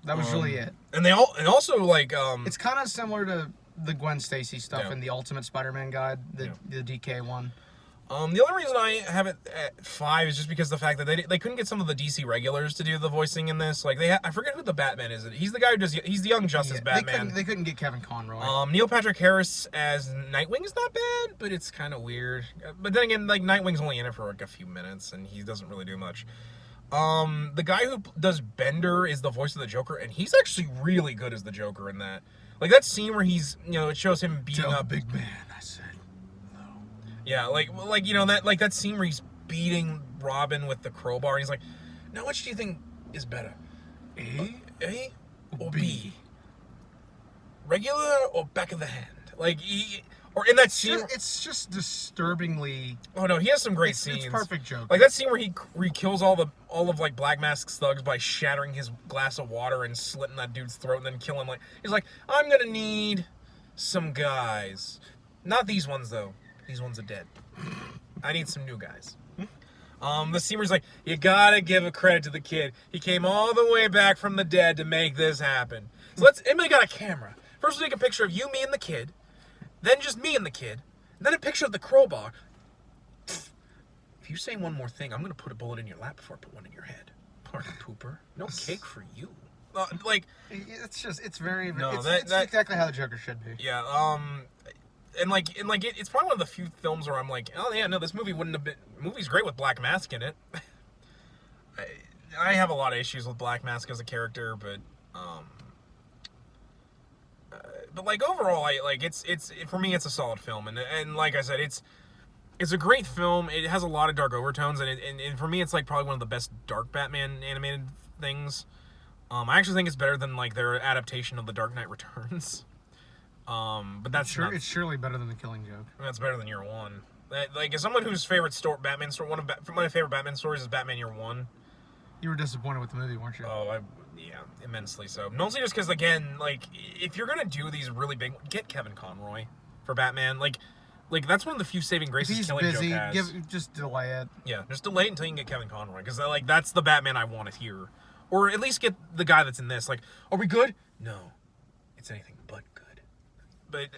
That was really it. And also it's kind of similar to the Gwen Stacy stuff in the Ultimate Spider-Man Guide, the DK one. The only reason I have it at 5 is just because of the fact that they couldn't get some of the DC regulars to do the voicing in this. I forget who the Batman is. He's the guy who does. He's the Young Justice Batman. They couldn't get Kevin Conroy. Neil Patrick Harris as Nightwing is not bad, but it's kind of weird. But then again, Nightwing's only in it for a few minutes, and he doesn't really do much. The guy who does Bender is the voice of the Joker, and he's actually really good as the Joker in that. That scene where he's, it shows him beating up big man. I said no. Yeah, that scene where he's beating Robin with the crowbar, and he's like, "Now, which do you think is better, A or B? Regular or back of the hand?" Or in that scene, it's just disturbingly. Oh no, he has some great scenes. It's perfect joke. That scene where he kills all of Black Mask's thugs by shattering his glass of water and slitting that dude's throat and then kill him. He's like, I'm gonna need some guys, not these ones though. These ones are dead. I need some new guys. The scene where he's like, you gotta give a credit to the kid. He came all the way back from the dead to make this happen. So everybody got a camera. First we'll take a picture of you, me, and the kid. Then just me and the kid. And then a picture of the crowbar. If you say one more thing, I'm going to put a bullet in your lap before I put one in your head. Party pooper. No cake for you. It's very... No, it's exactly how the Joker should be. Yeah, it's probably one of the few films where I'm like, oh yeah, no, this movie wouldn't have been... Movie's great with Black Mask in it. I have a lot of issues with Black Mask as a character, but overall, it's for me, it's a solid film, and like I said, It's a great film. It has a lot of dark overtones, and for me, it's like probably one of the best dark Batman animated things. I actually think it's better than like their adaptation of The Dark Knight Returns. But that's it's surely better than The Killing Joke. That's better than Year One. Like, as someone whose favorite Batman story, one of my favorite Batman stories is Batman Year One. You were disappointed with the movie, weren't you? Oh, yeah, immensely so. Mostly just because, again, like, if you're gonna do these really big, get Kevin Conroy for Batman. Like that's one of the few saving graces he's Killing busy, Joke has. just delay it. Yeah, just delay it until you can get Kevin Conroy, because like that's the Batman I want to hear, or at least get the guy that's in this. Like, are we good? No, it's anything but good. But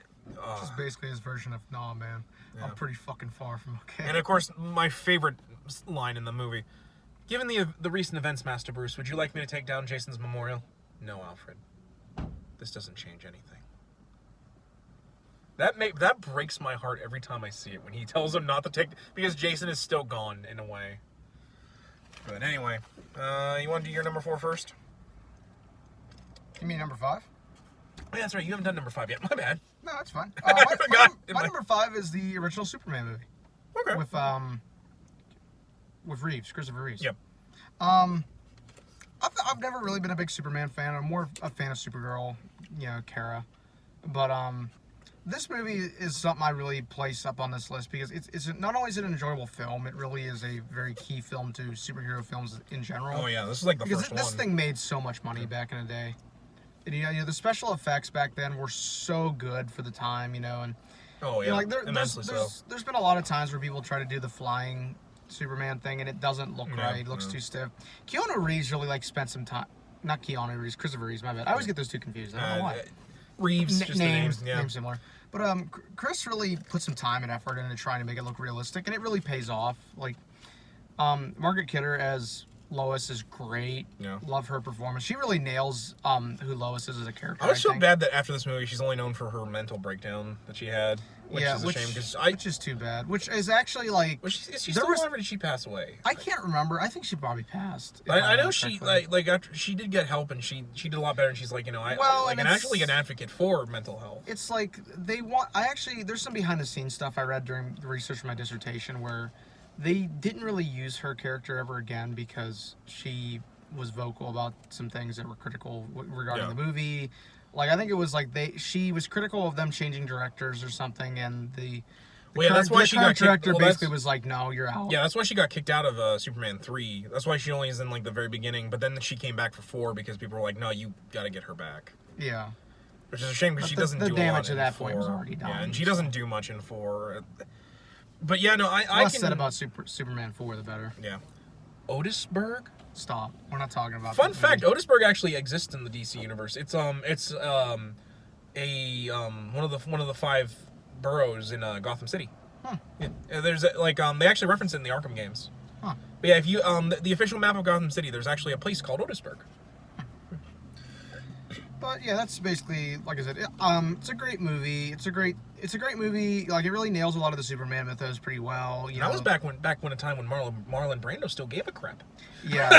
just basically his version of "Nah, man, I'm pretty fucking far from okay." And of course, my favorite line in the movie: "Given the recent events, Master Bruce, would you like me to take down Jason's memorial?" "No, Alfred. This doesn't change anything." That breaks my heart every time I see it when he tells him not to take, because Jason is still gone in a way. But anyway, you want to do your number 4 first? You mean number 5? Oh, yeah, that's right. You haven't done number 5 yet. My bad. No, that's fine. I forgot. My number 5 is the original Superman movie. Okay. With Reeves, Christopher Reeves. Yep. I've never really been a big Superman fan. I'm more a fan of Supergirl, Kara. But this movie is something I really place up on this list because it's not only is it an enjoyable film, it really is a very key film to superhero films in general. Oh yeah, this is like the first one. Because this thing made so much money back in the day. And, the special effects back then were so good for the time, and oh yeah, there's been a lot of times where people try to do the flying Superman thing and it doesn't look right. It looks too stiff. Keanu Reeves really spent some time. Not Keanu Reeves, Christopher Reeves. My bad. I always get those two confused. I don't know why. Reeves, just names similar. But Chris really put some time and effort into trying to make it look realistic, and it really pays off. Like, Margaret Kidder as Lois is great. Yeah. Love her performance. She really nails who Lois is as a character. I was so bad that after this movie, she's only known for her mental breakdown that she had. Which is a shame, which is too bad. Which is actually like... Is she still alive or did she pass away? I can't remember. I think she probably passed. I know she, like after she did get help and she did a lot better and she's like, I'm actually an advocate for mental health. It's like there's some behind the scenes stuff I read during the research for my dissertation where they didn't really use her character ever again because she was vocal about some things that were critical regarding the movie. Like, I think it was like she was critical of them changing directors or something, and that's why she got director basically was like, "No, you're out." Yeah, that's why she got kicked out of Superman 3. That's why she only is in like the very beginning. But then she came back for 4 because people were like, "No, you got to get her back." Yeah, which is a shame because she doesn't do a lot. The damage at that point was already done. Yeah, and she doesn't do much in 4. But yeah, no, I less said about Superman 4, the better. Yeah, Otisburg. Stop. We're not talking about. Fun fact: Otisburg actually exists in the DC universe. It's one of the 5 boroughs in Gotham City. Huh. Yeah, there's they actually reference it in the Arkham games. Huh. But yeah, if you the official map of Gotham City, there's actually a place called Otisburg. But yeah, that's basically, like I said, it's a great movie. It's a great movie. Like, it really nails a lot of the Superman mythos pretty well. That was back when a time when Marlon Brando still gave a crap. Yeah.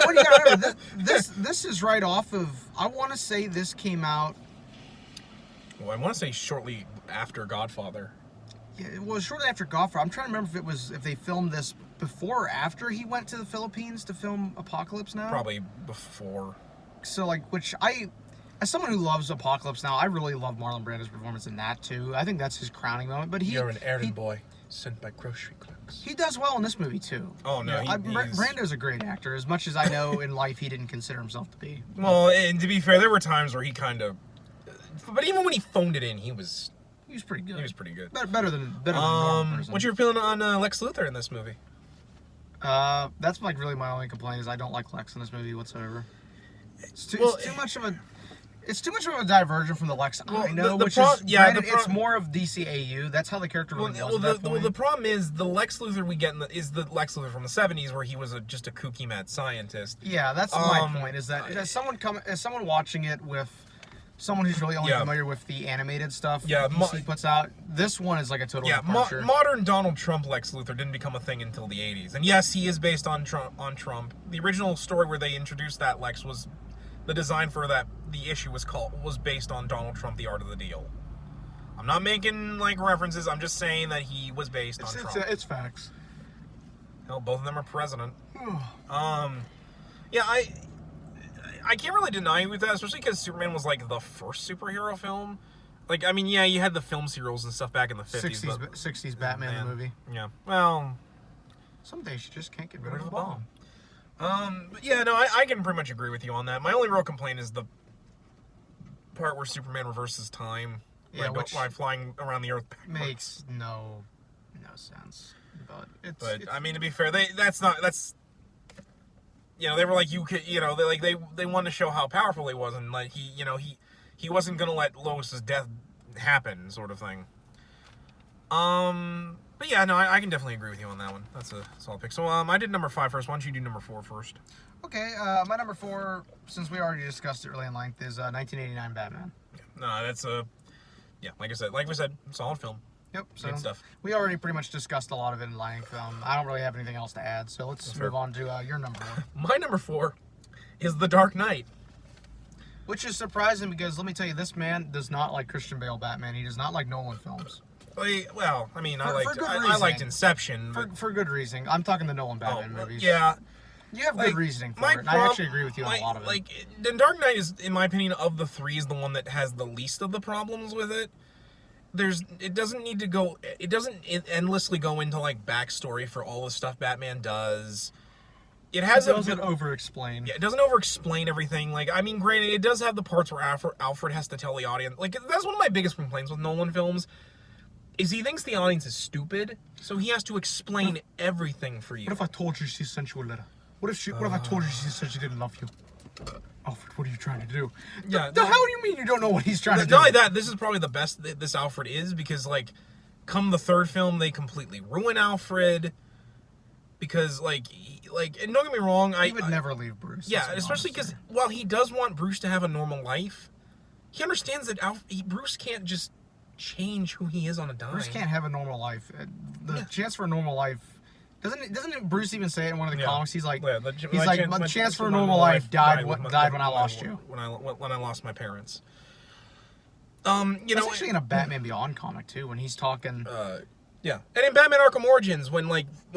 Well, you gotta remember, this is right off of. I want to say this came out. Well, I want to say shortly after Godfather. Yeah, it was shortly after Godfather. I'm trying to remember if they filmed this before or after he went to the Philippines to film Apocalypse Now. Probably before. So as someone who loves Apocalypse Now, I really love Marlon Brando's performance in that too. I think that's his crowning moment. But you're an errand boy sent by grocery clerks. He does well in this movie too. Oh no, Brando's a great actor. As much as I know in life he didn't consider himself to be. Well, and to be fair, there were times where he kind of. But even when he phoned it in, he was pretty good. He was pretty good. Better than a normal person. What's your feeling on Lex Luthor in this movie? That's like really my only complaint is I don't like Lex in this movie whatsoever. It's too much of a diversion from the Lex I know, it's more of DCAU. That's how the character really was. The problem is the Lex Luthor we get is the Lex Luthor from the 70s where he was just a kooky mad scientist. Yeah, that's my point. Is that as someone watching it with someone who's really only familiar with the animated stuff DC puts out, this one is like a total departure. Modern Donald Trump Lex Luthor didn't become a thing until the 80s. And yes, he is based on Trump. The original story where they introduced that Lex was the design for the issue was based on Donald Trump, The Art of the Deal. I'm not making like references. I'm just saying that he was based on Trump. It's facts. Hell, both of them are president. Yeah, I can't really deny with that, especially because Superman was like the first superhero film. Like, I mean, yeah, you had the film serials and stuff back in the 50s. 60s Batman the movie. Yeah. Well, some days you just can't get rid of the bomb. But yeah, no, I can pretty much agree with you on that. My only real complaint is the part where Superman reverses time. Yeah, by flying around the Earth backwards. Makes no sense. But I mean, to be fair, that's you know, they were like, you could, you know, they wanted to show how powerful he was, and like he wasn't gonna let Lois's death happen, sort of thing. But yeah, no, I can definitely agree with you on that one. That's a solid pick. So I did number 5 first. Why don't you do number 4 first? Okay, my number 4, since we already discussed it really in length, is 1989 Batman. No, that's like we said, solid film. Yep. So good stuff. We already pretty much discussed a lot of it in length. I don't really have anything else to add, so let's move on to your number 1. My number 4 is The Dark Knight. Which is surprising because, let me tell you, this man does not like Christian Bale Batman. He does not like Nolan films. Well, I mean, I liked Inception. For good reason. I'm talking the Nolan Batman movies. Yeah. You have good reasoning for it, and I actually agree with you on a lot of it. Like, The Dark Knight is, in my opinion, of the 3, is the one that has the least of the problems with it. It doesn't endlessly go into, like, backstory for all the stuff Batman does. It doesn't over-explain. Yeah, it doesn't over-explain everything. Like, I mean, granted, it does have the parts where Alfred has to tell the audience. Like, that's one of my biggest complaints with Nolan films, is he thinks the audience is stupid, so he has to explain everything for you. What if I told you she sent you a letter? What if I told you she said she didn't love you? Alfred, what are you trying to do? Yeah. How do you mean you don't know what he's trying to do? Not like that, this is probably the best that this Alfred is, because, like, come the 3rd film, they completely ruin Alfred. Because, like, and don't get me wrong, he would never leave Bruce. Yeah, especially because while he does want Bruce to have a normal life, he understands that Bruce can't just change who he is on a dime. Bruce can't have a normal life. The chance for a normal life. Doesn't Bruce even say it in one of the comics? He's like, my chance for a normal life died when I lost you. When I lost my parents. It's actually in a Batman Beyond comic too, when he's talking. Yeah, and in Batman Arkham Origins, when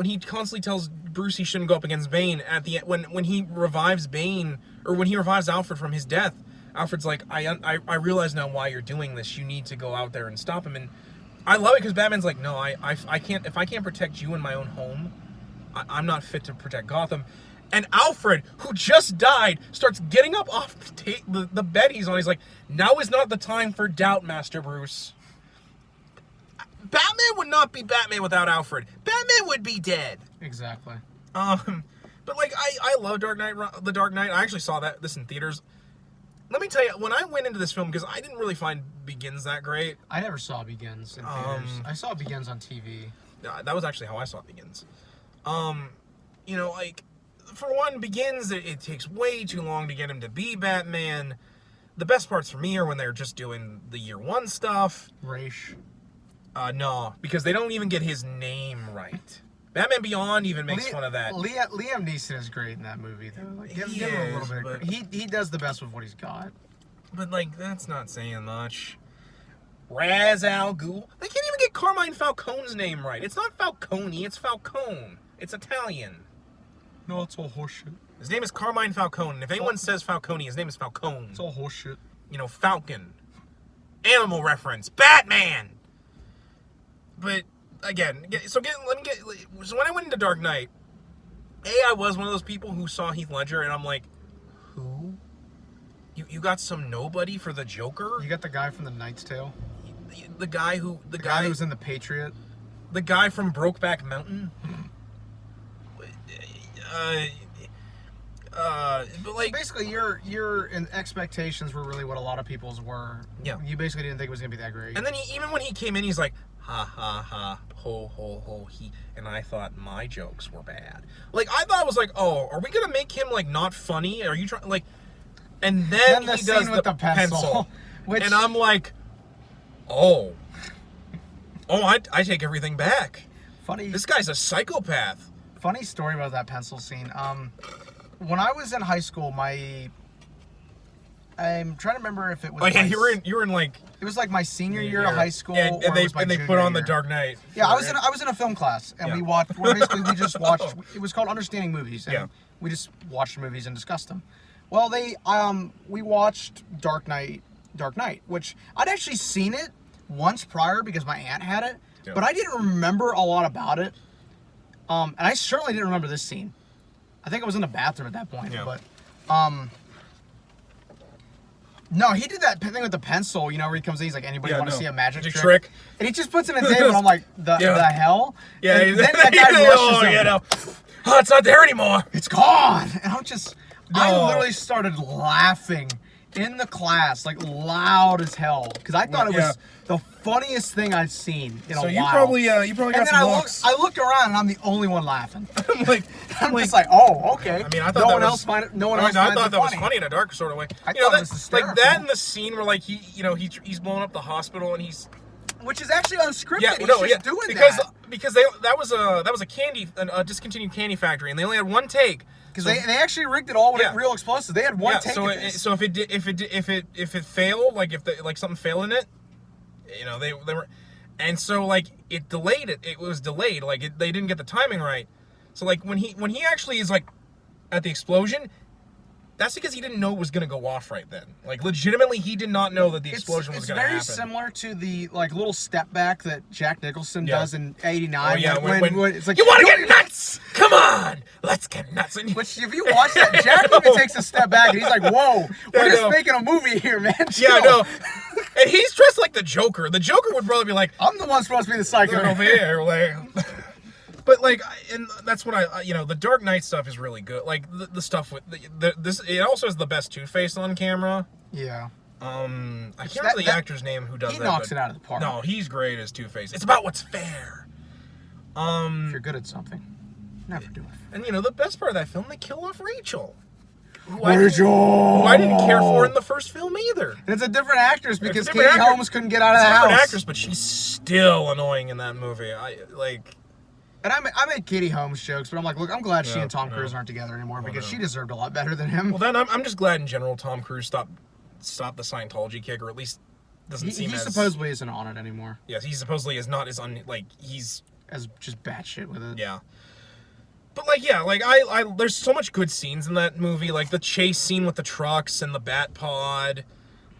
he constantly tells Bruce he shouldn't go up against Bane at the end, when he revives Bane, or when he revives Alfred from his death, Alfred's like, I realize now why you're doing this. You need to go out there and stop him. And I love it because Batman's like, no, I can't. If I can't protect you in my own home, I'm not fit to protect Gotham. And Alfred, who just died, starts getting up off the bed he's on. He's like, now is not the time for doubt, Master Bruce. Batman would not be Batman without Alfred. Batman would be dead. Exactly. But like I love The Dark Knight. I actually saw this in theaters. Let me tell you, when I went into this film, because I didn't really find Begins that great. I never saw Begins in theaters. I saw Begins on TV. That was actually how I saw Begins. You know, like, for one, Begins, it takes way too long to get him to be Batman. The best parts for me are when they're just doing the year 1 stuff. Raish. No, because they don't even get his name right. Batman Beyond even makes fun of that. Liam Neeson is great in that movie, though. Like, give him a little bit of credit. He does the best with what he's got. But, like, that's not saying much. Ra's al Ghul. They can't even get Carmine Falcone's name right. It's not Falcone, it's Falcone. It's Italian. No, it's all horseshit. His name is Carmine Falcone, and if anyone says Falcone, his name is Falcone. It's all horseshit. You know, Falcon. Animal reference. Batman! But again, so when I went into Dark Knight, I was one of those people who saw Heath Ledger, and I'm like, who? You got some nobody for the Joker? You got the guy from The Knight's Tale? The guy who's in The Patriot? The guy from Brokeback Mountain? But like, so basically, your expectations were really what a lot of people's were. Yeah. You basically didn't think it was gonna be that great. And then even when he came in, he's like, ha ha ha, ho ho ho, and I thought my jokes were bad. Like, I thought it was like, oh, are we gonna make him like not funny? Are you trying like? And then he does the pencil. And I'm like, oh, I take everything back. Funny. This guy's a psychopath. Funny story about that pencil scene. When I was in high school, my I'm trying to remember if it was. Oh yeah, you were in like. It was like my senior year of high school. And they put on year. the Dark Knight. Yeah, I was in a film class, and we just watched. It was called Understanding Movies, and we just watched movies and discussed them. Well, we watched Dark Knight, which I'd actually seen it once prior because my aunt had it, but I didn't remember a lot about it. And I certainly didn't remember this scene. I think I was in the bathroom at that point, but no, he did that thing with the pencil, where he comes in, he's like, anybody want to see a magic trick? And he just puts it in the table, and I'm like, the hell? Yeah, and then that guy rushes him. Oh, it's not there anymore. It's gone. And I literally started laughing in the class, like loud as hell, because I thought it was the funniest thing I've seen in a while. So you probably got some looks. I looked around, and I'm the only one laughing. I'm like, just like, oh, okay. I mean, I thought no one else finds it was funny in a dark sort of way. I thought it was hysterical. Like that in the scene where like he's blowing up the hospital and he's. Which is actually unscripted. Yeah, he's just doing because that was a discontinued candy factory, and they only had one take. Because they actually rigged it all with real explosives. They had one take. So if it failed, like something failed in it, they were, and so like it delayed it. It was delayed. Like they didn't get the timing right. So like when he actually is like at the explosion. That's because he didn't know it was going to go off right then. Like, legitimately, he did not know that the explosion was going to happen. It's very similar to the, like, little step back that Jack Nicholson does in 89. Oh, yeah, when it's like, you want to get nuts? Come on! Let's get nuts. Which, if you watch that, Jack even takes a step back, and he's like, whoa, we're just making a movie here, man. Chill. Yeah, no. And he's dressed like the Joker. The Joker would probably be like, I'm the one supposed to be the psycho. Over here, like... But like, and that's what the Dark Knight stuff is really good. Like the stuff with this, it also has the best Two-Face on camera. Yeah. I can't remember the actor's name who does that. He knocks it out of the park. No, he's great as Two-Face. It's about what's fair. If you're good at something, never do it. And the best part of that film, they kill off Rachel. Who I didn't care for in the first film either. And it's a different actress because Katie Holmes couldn't get out of the house. Different actress, but she's still annoying in that movie. And I made Katie Holmes jokes, but I'm like, look, I'm glad she and Tom Cruise aren't together anymore because she deserved a lot better than him. Well, then I'm just glad in general Tom Cruise stopped the Scientology kick, or at least doesn't seem he as... He supposedly isn't on it anymore. Yes, he supposedly is not he's... As just batshit with it. Yeah. But I there's so much good scenes in that movie, like the chase scene with the trucks and the bat pod.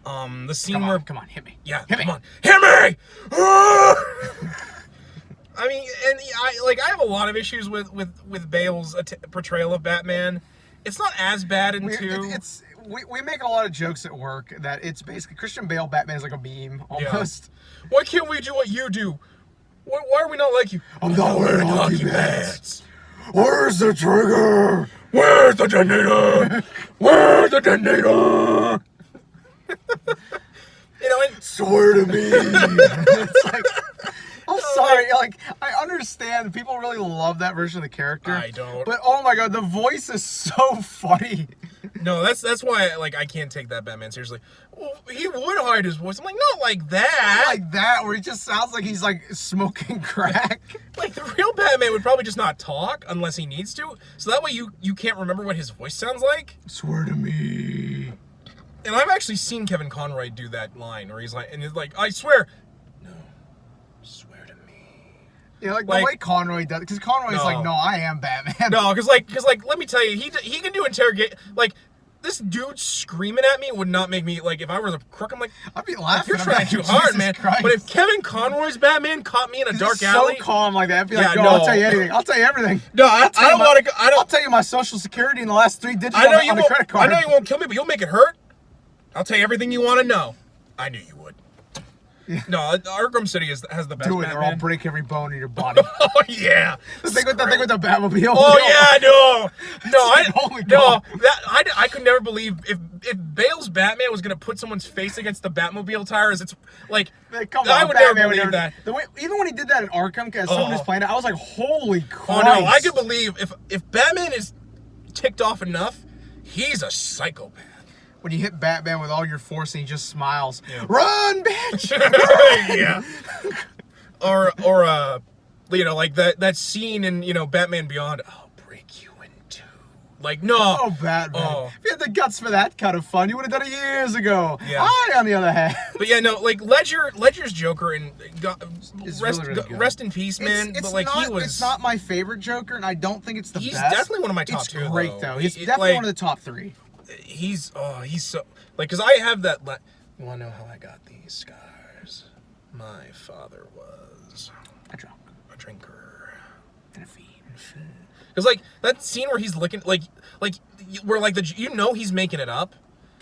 The scene Come on, hit me. Yeah, come on. Hit me! I mean, and I have a lot of issues with Bale's portrayal of Batman. It's not as bad in 2. We make a lot of jokes at work that it's basically Christian Bale Batman is like a meme almost. Yeah. Why can't we do what you do? Why are we not like you? I'm not wearing hockey pants. Where's the trigger? Where's the detonator? Where's the detonator? Swear to me. It's like... I'm sorry, I understand people really love that version of the character. I don't. But oh my god, the voice is so funny. No, that's why I can't take that Batman seriously. Well, he would hide his voice. I'm like, not like that. Not like that, where he just sounds like he's smoking crack. Like the real Batman would probably just not talk unless he needs to. So that way you can't remember what his voice sounds like. Swear to me. And I've actually seen Kevin Conroy do that line where he's like, I swear. Yeah, the way Conroy does it, because Conroy's no, I am Batman. No, because let me tell you, he can do interrogate. This dude screaming at me would not make me, if I were the crook, I'm like, I'd be laughing. You're trying too hard, man. Christ. But if Kevin Conroy's Batman caught me in a dark alley, so calm like that, I'd be like, no, I'll tell you anything. I'll tell you everything. No, I don't want to. I'll tell you my social security in the last 3 digits on the credit card. I know you won't kill me, but you'll make it hurt. I'll tell you everything you want to know. I knew you would. Yeah. No, Arkham City has the best. Do it, Batman. or I'll break every bone in your body. Oh yeah, the thing with the Batmobile. Oh yeah, I could never believe if Bale's Batman was gonna put someone's face against the Batmobile tires. It's like, come on, I would Batman never believe that. Even when he did that in Arkham, as someone who's playing it, I was like, holy Christ. Oh no, I could believe if Batman is ticked off enough, he's a psychopath. When you hit Batman with all your force and he just smiles. Yeah. Run, bitch! Yeah. Or like that scene in, Batman Beyond, I'll break you in two. Like, no. Oh, Batman. Oh. If you had the guts for that kind of fun, you would have done it years ago. Yeah. I, on the other hand. But yeah, no, like Ledger's Joker and really good. rest in peace, man. It's but like not, he was. It's not my favorite Joker, and I don't think it's the He's best. definitely one of my top it's two. It's great though. He's It, definitely like, one of the top 3. He's so like because I have that. You want to know how I got these scars? My father was a drinker, and a fiend. Because like that scene where he's looking like where like he's making it up,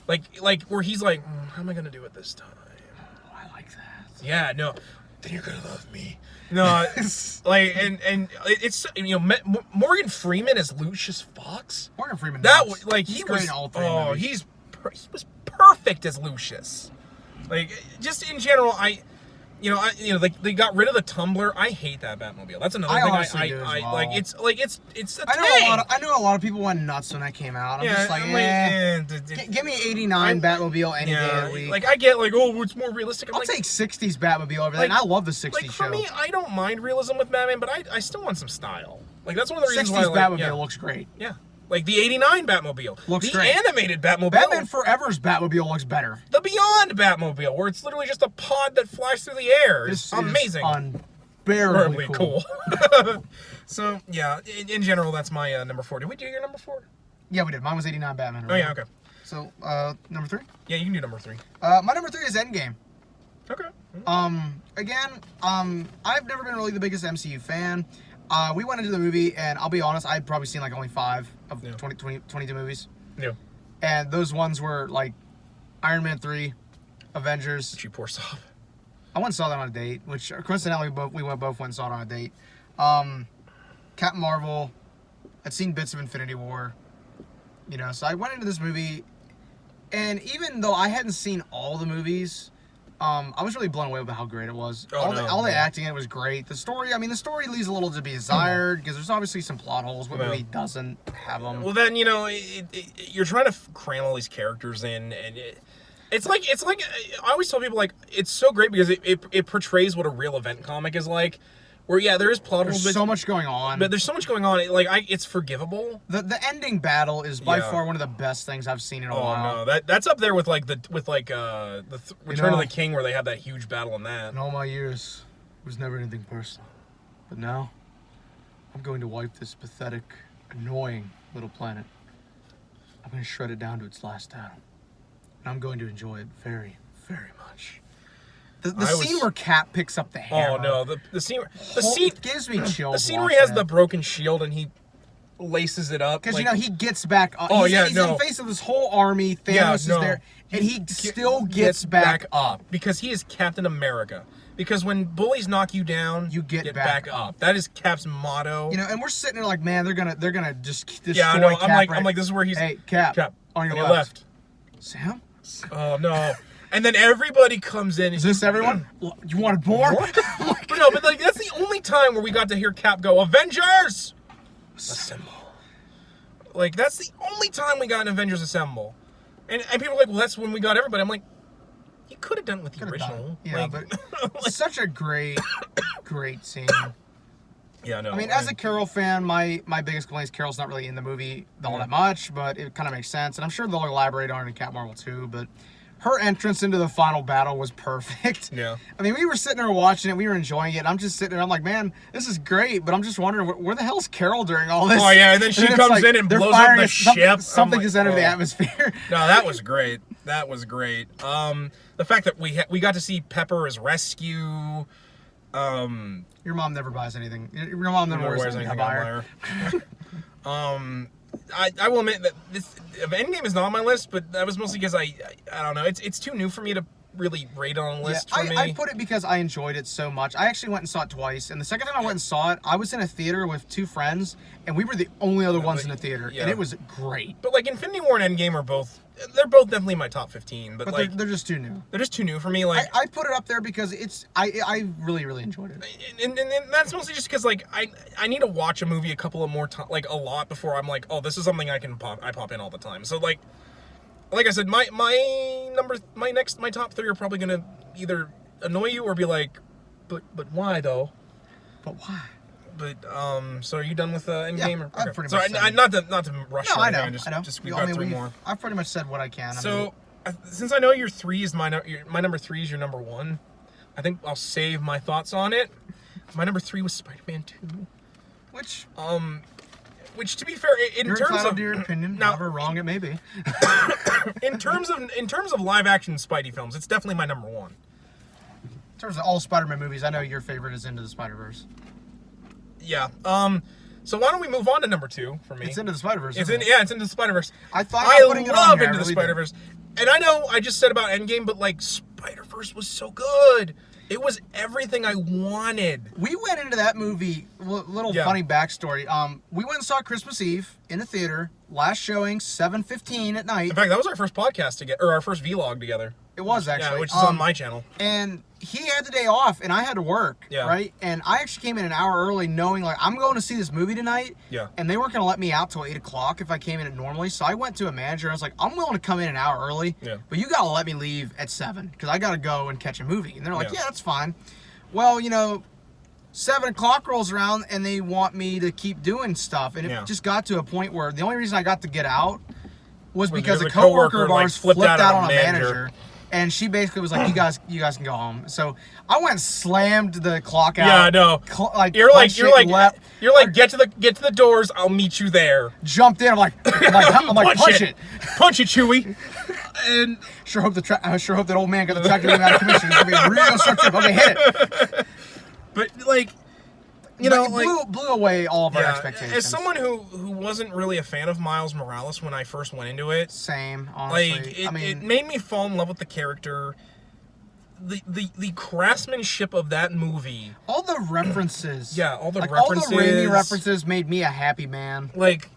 like where he's like, how am I gonna do it this time? Oh, I like that. Yeah, no. Then you're gonna love me. No, like and it's Morgan Freeman as Lucius Fox. Morgan Freeman. That was like he's great in all 3 movies. He was perfect as Lucius. Like just in general, they got rid of the Tumbler. I hate that Batmobile. That's another thing honestly do as well. like. It's a I know a lot of people went nuts when that came out. I'm just like, give me 89 Batmobile any day of the week. Like I get like, oh, it's more realistic. I'll take 60s Batmobile over that. And I love the 60s like, show. For me, I don't mind realism with Batman, but I still want some style. Like that's one of the reasons 60s why Batmobile looks great. Yeah. Like the 89 Batmobile. Looks the great. Animated Batmobile. Batman Forever's Batmobile looks better. The Beyond Batmobile, where it's literally just a pod that flies through the air. It's amazing. Unbearably cool. So, yeah, in general, that's my number 4. Did we do your number 4? Yeah, we did. Mine was 89 Batman. Oh, yeah, okay. So, number 3? Yeah, you can do number 3. My number 3 is Endgame. Okay. Again, I've never been really the biggest MCU fan. We went into the movie, and I'll be honest, I'd probably seen like only 5 of 22 movies. Yeah. And those ones were like Iron Man 3, Avengers. But you poor sop. I went and saw that on a date, which coincidentally we both went and saw it on a date. Captain Marvel. I'd seen bits of Infinity War. So I went into this movie, and even though I hadn't seen all the movies, I was really blown away by how great it was. All the acting in it was great. The story leaves a little to be desired because there's obviously some plot holes. What movie doesn't have them? Well, then you're trying to cram all these characters in, and it's like I always tell people like it's so great because it portrays what a real event comic is like. Where there is plot holes. There's so much going on. But there's so much going on. It's forgivable. The ending battle is by far one of the best things I've seen in a while. Oh no, that's up there with Return of the King, where they have that huge battle in that. In all my years, it was never anything personal, but now I'm going to wipe this pathetic, annoying little planet. I'm going to shred it down to its last atom, and I'm going to enjoy it very, very much. The scene where Cap picks up the hammer. Oh no, the scene gives me chills. The scene where he has the broken shield and he laces it up because he gets back up. Oh he's in face of this whole army. Thanos is there, and he still gets back up because he is Captain America. Because when bullies knock you down, you get back up. That is Cap's motto. And we're sitting there like, man, they're gonna just destroy Cap. I'm like, this is where he's. Hey, Cap, on your left. Sam. Oh no. And then everybody comes in. Is this everyone? You wanted more? But that's the only time where we got to hear Cap go, Avengers! Assemble. Like, that's the only time we got an Avengers Assemble. And people are like, well, that's when we got everybody. I'm like, you could have done it with the original. Yeah, but such a great scene. Yeah, no. I mean, as a Carol fan, my biggest complaint is Carol's not really in the movie all that much, but it kind of makes sense. And I'm sure they'll elaborate on it in Captain Marvel too, but her entrance into the final battle was perfect. Yeah. I mean, we were sitting there watching it. We were enjoying it. And I'm just sitting there. I'm like, man, this is great. But I'm just wondering, where the hell's Carol during all this? Oh, yeah. And then she comes in and blows up the ship. Something just entered the atmosphere. No, that was great. That was great. The fact that we got to see Pepper as rescue. Your mom never buys anything. Your mom never wears anything. I will admit that this Endgame is not on my list, but that was mostly because I don't know. It's too new for me to really rate on a list for me. I put it because I enjoyed it so much. I actually went and saw it twice, and the second time I went and saw it, I was in a theater with 2 friends, and we were the only other ones in the theater, and it was great. But like Infinity War and Endgame are they're both definitely my top 15, but like they're just too new. They're just too new for me. Like I put it up there because I really enjoyed it, and that's mostly just because like I need to watch a movie a couple of more times, like a lot before I'm like, oh, this is something I pop in all the time. So like I said, my top 3 are probably gonna either annoy you or be like, but why though? But why? But so are you done with Endgame? Yeah, Okay. I've pretty Sorry, much said not to rush. No, you or I know. anything, I know. Just we've got three more. I've pretty much said what I can. So since I know your three is my number 3 is your number 1, I think I'll save my thoughts on it. My number 3 was Spider-Man 2. Which to be fair, in you're terms entitled of to your opinion, now, however wrong it may be. in terms of live action Spidey films, it's definitely my number 1. In terms of all Spider-Man movies, I know your favorite is Into the Spider-Verse. Yeah. So why don't we move on to number 2 for me? It's Into the Spider-Verse. It's Into the Spider-Verse. I thought about putting it on love here, Into the really Spider-Verse. And I know I just said about Endgame, but like Spider-Verse was so good. It was everything I wanted. We went into that movie, little funny backstory. We went and saw Christmas Eve in a theater, last showing, 7:15 at night. In fact, that was our first podcast together, or our first vlog together. It was actually. Yeah, which is on my channel. And he had the day off, and I had to work, right? And I actually came in an hour early knowing, like, I'm going to see this movie tonight. Yeah. And they weren't going to let me out till 8 o'clock if I came in normally. So I went to a manager. I was like, I'm willing to come in an hour early, but you got to let me leave at 7 because I got to go and catch a movie. And they're like, yeah, that's fine. Well, 7 o'clock rolls around, and they want me to keep doing stuff. And it just got to a point where the only reason I got to get out was because a coworker of ours flipped out on a manager. And she basically was like, "You guys can go home." So I went and slammed the clock out. Yeah, I know. You're like, get to the doors. I'll meet you there. Jumped in. I'm like, punch it, Chewie. And I sure hope that old man got the tractor beam out of commission. It's gonna be a real short trip. Okay, hit it. But like, blew away all of our expectations. As someone who wasn't really a fan of Miles Morales when I first went into it, same, honestly. Like it made me fall in love with the character. The craftsmanship of that movie. All the references. Yeah, all the references. All the Raimi references made me a happy man. Like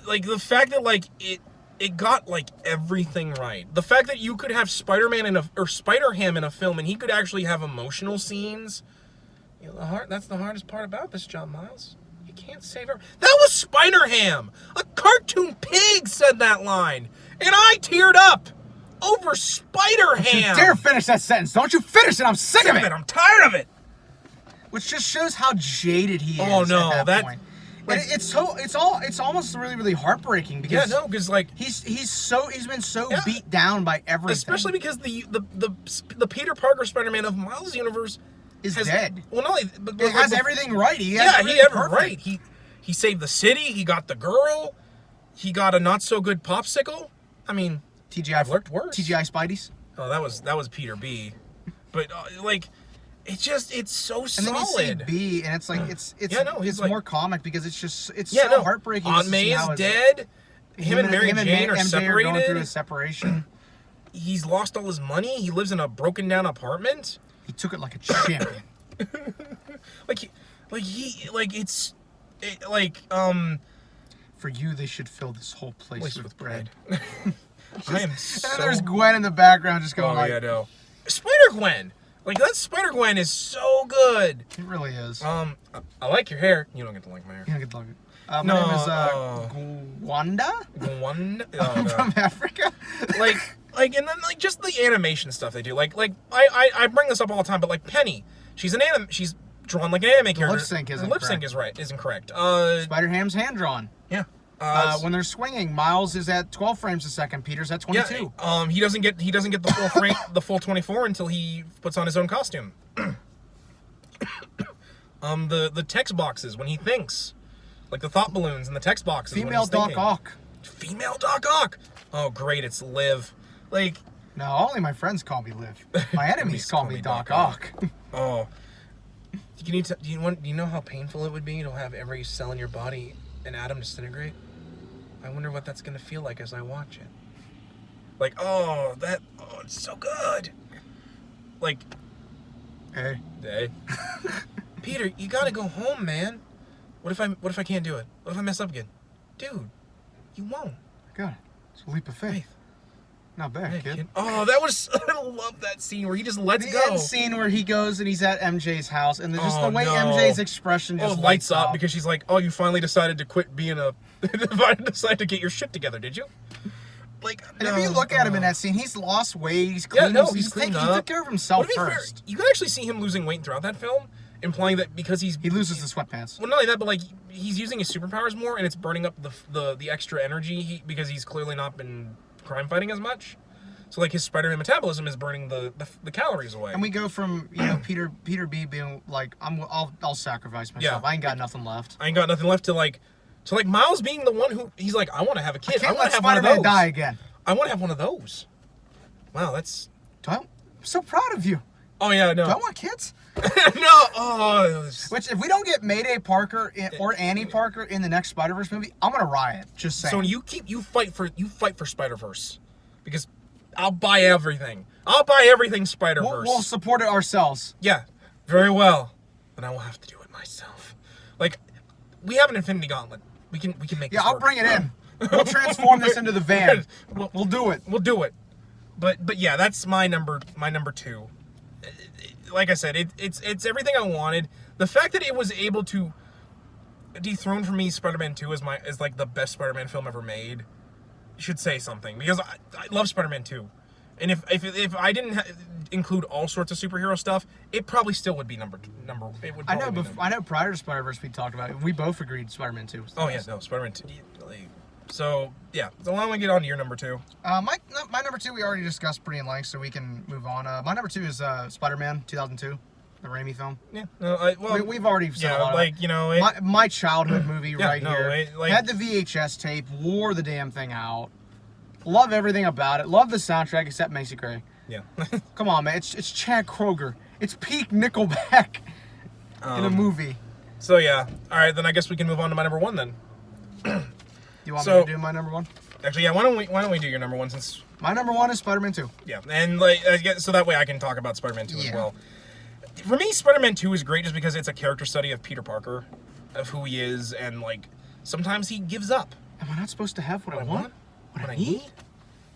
the fact that it got like everything right. The fact that you could have Spider-Man or Spider-Ham in a film and he could actually have emotional scenes. That's the hardest part about this job, Miles. You can't save her. That was Spider-Ham! A cartoon pig said that line! And I teared up over Spider-Ham! You dare finish that sentence. Don't you finish it! I'm sick of it! I'm tired of it! Which just shows how jaded he is at that point. Like, it's almost really, really heartbreaking because because like he's been so beat down by everything. Especially because the Peter Parker Spider-Man of Miles' universe is dead. Well, no, but it has everything right. He had everything right. He saved the city. He got the girl. He got a not so good popsicle. I mean, TGI looked worse. TGI Spideys. Oh, that was Peter B. But it's so solid. And then you see B, and it's like it's more comic because it's so heartbreaking. Aunt May is dead. Him and Mary Jane are separated. Are going through a separation. He's lost all his money. He lives in a broken down apartment. He took it like a champion. For you, they should fill this whole place with bread. I am and then there's Gwen in the background just going no. Spider-Gwen! That Spider-Gwen is so good! It really is. I like your hair. You don't get to like my hair. You don't get to like it. My name is Gwanda? Gwanda? I'm from Africa. And then just the animation stuff they do. I bring this up all the time, but Penny, she's drawn like an anime character. Lip sync isn't correct. Spider-Ham's hand drawn. Yeah. When they're swinging, Miles is at 12 frames a second. Peter's at 22. Yeah. He doesn't get the full frame, the full 24 until he puts on his own costume. The text boxes when he thinks, like the thought balloons and the text boxes. Female Doc Ock. Female Doc Ock. Oh, great! It's Liv. No, only my friends call me Liv. My enemies call me Doc Ock. Oh. Do you know how painful it would be to have every cell in your body an atom disintegrate? I wonder what that's gonna feel like as I watch it. It's so good. Hey. Peter, you gotta go home, man. What if I can't do it? What if I mess up again? Dude, you won't. Got it. It's a leap of faith. Not bad, kid. Oh, I love that scene where he just lets go. The end scene where he goes and he's at MJ's house, and just the way MJ's expression just lights up because she's like, "Oh, you finally decided to quit being decided to get your shit together, did you?" And if you look at him in that scene, he's lost weight. He's clean. He took care of himself first. You can actually see him losing weight throughout that film, implying that because he loses the sweatpants. Well, not only that, but like he's using his superpowers more, and it's burning up the extra energy because he's clearly not been crime fighting as much. So like his Spider-Man metabolism is burning the calories away. And we go from Peter B being like I'll sacrifice myself. Yeah. I ain't got nothing left. I ain't got nothing left to like Miles being the one who he's like I want to have a kid. I want to have Spider-Man one of those. die again. I want to have one of those. Wow, that's. I'm so proud of you. Oh yeah, no. Do I want kids? No. Oh. Which if we don't get Mayday Parker or Annie Parker in the next Spider-Verse movie, I'm gonna riot. Just saying. So you fight for Spider-Verse because I'll buy everything. I'll buy everything Spider-Verse. We'll support it ourselves. Yeah, very well. But I will have to do it myself. Like, we have an Infinity Gauntlet. We can make. Yeah, this I'll work. bring it in. We'll transform this into the van. We'll do it. We'll do it. But yeah, that's my number 2. Like I said, it's everything I wanted. The fact that it was able to dethrone for me Spider-Man 2 is like the best Spider-Man film ever made should say something, because I love Spider-Man 2. And if I didn't include all sorts of superhero stuff, it probably still would be number. It would. I know. Prior to Spider-Verse, we talked about it. We both agreed Spider-Man 2 was the best. Yeah, no, Spider-Man 2. So yeah, so why don't we get on to your number 2? My number 2 we already discussed pretty in length, so we can move on. My number 2 is Spider-Man 2002, the Raimi film. Yeah, no, we've already said a lot. Like my childhood movie here. Like, had the VHS tape, wore the damn thing out. Love everything about it. Love the soundtrack except Macy Gray. Yeah. Come on, man. It's Chad Kroeger. It's peak Nickelback in a movie. So yeah, all right. Then I guess we can move on to my number 1 then. You want me to do my number 1? Actually, yeah. Why don't we do your number 1 since my number 1 is Spider-Man 2. Yeah, and so that way I can talk about Spider-Man 2 as well. For me, Spider-Man 2 is great just because it's a character study of Peter Parker, of who he is, and like sometimes he gives up. Am I not supposed to have what I want? What I need?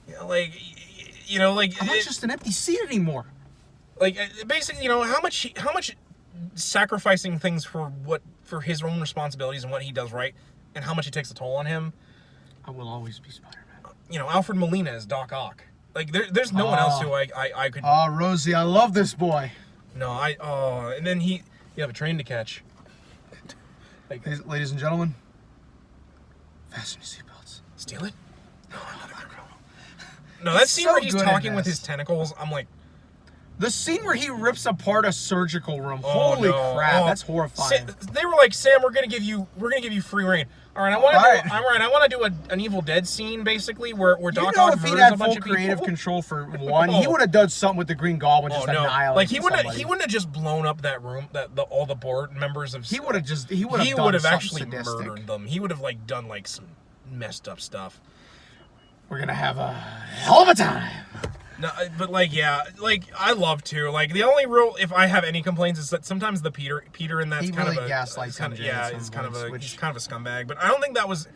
Yeah, like I'm not just an empty seat anymore. Like basically, how much sacrificing things for his own responsibilities and what he does right, and how much it takes a toll on him. I will always be Spider-Man. Alfred Molina is Doc Ock. Like there's no one else who I could. Oh, Rosie, I love this boy. No, and then you have a train to catch. Like, ladies and gentlemen, fasten your seatbelts. Steal it? No, another criminal. No, that scene where he's talking with his tentacles, I'm like. The scene where he rips apart a surgical room. Holy crap, that's horrifying. They were like, Sam, we're gonna give you free reign. All right, I want to do an Evil Dead scene basically where Doc Ock murders a bunch of people. If he had full creative control for one, he would have done something with the Green Goblin, just annihilate. Like he wouldn't have just blown up that room, all the board members of. He would have actually murdered them. He would have done some messed up stuff. We're gonna have a hell of a time. No, but I love to. Like the only real, if I have any complaints, is that sometimes the Peter in that's kind of a gaslights him. He's kind of a scumbag. But I don't think that was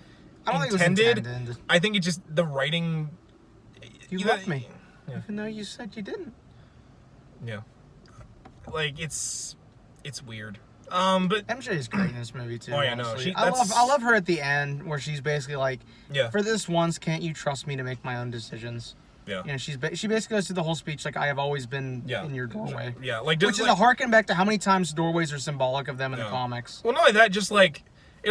intended. I think it just the writing. You love me, even though you said you didn't. Yeah, it's weird. But MJ is great in this movie too. Oh yeah, no, I love her at the end where she's basically like, yeah, for this once, can't you trust me to make my own decisions? Yeah. She basically goes through the whole speech like, I have always been in your doorway. Yeah, which is a harken back to how many times doorways are symbolic of them in the comics. Well, not only that, just it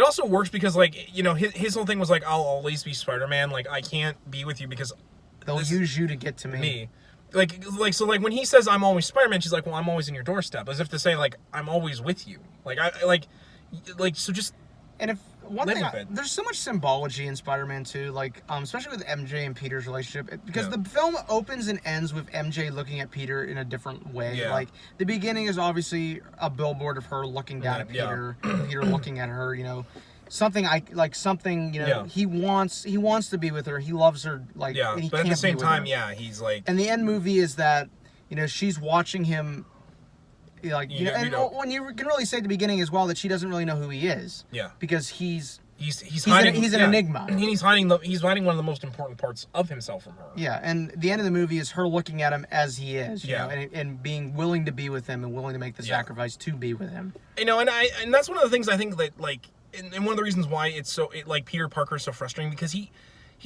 also works because his whole thing was I'll always be Spider-Man. I can't be with you because they'll use you to get to me. So when he says I'm always Spider-Man, she's like, well, I'm always in your doorstep, as if to say I'm always with you. So just. And if one thing, there's so much symbology in Spider-Man 2, especially with MJ and Peter's relationship, because the film opens and ends with MJ looking at Peter in a different way. Yeah. The beginning is obviously a billboard of her looking down at Peter, Peter looking at her. Something he wants to be with her. He loves her. And he but at the same time, he's like. And the end movie is that she's watching him. When you can really say at the beginning as well that she doesn't really know who he is. Yeah. Because he's hiding. He's an enigma. And he's hiding one of the most important parts of himself from her. Yeah, and the end of the movie is her looking at him as he is. Yeah. And being willing to be with him and willing to make the sacrifice to be with him. And that's one of the things I think that and one of the reasons why it's so Peter Parker is so frustrating, because he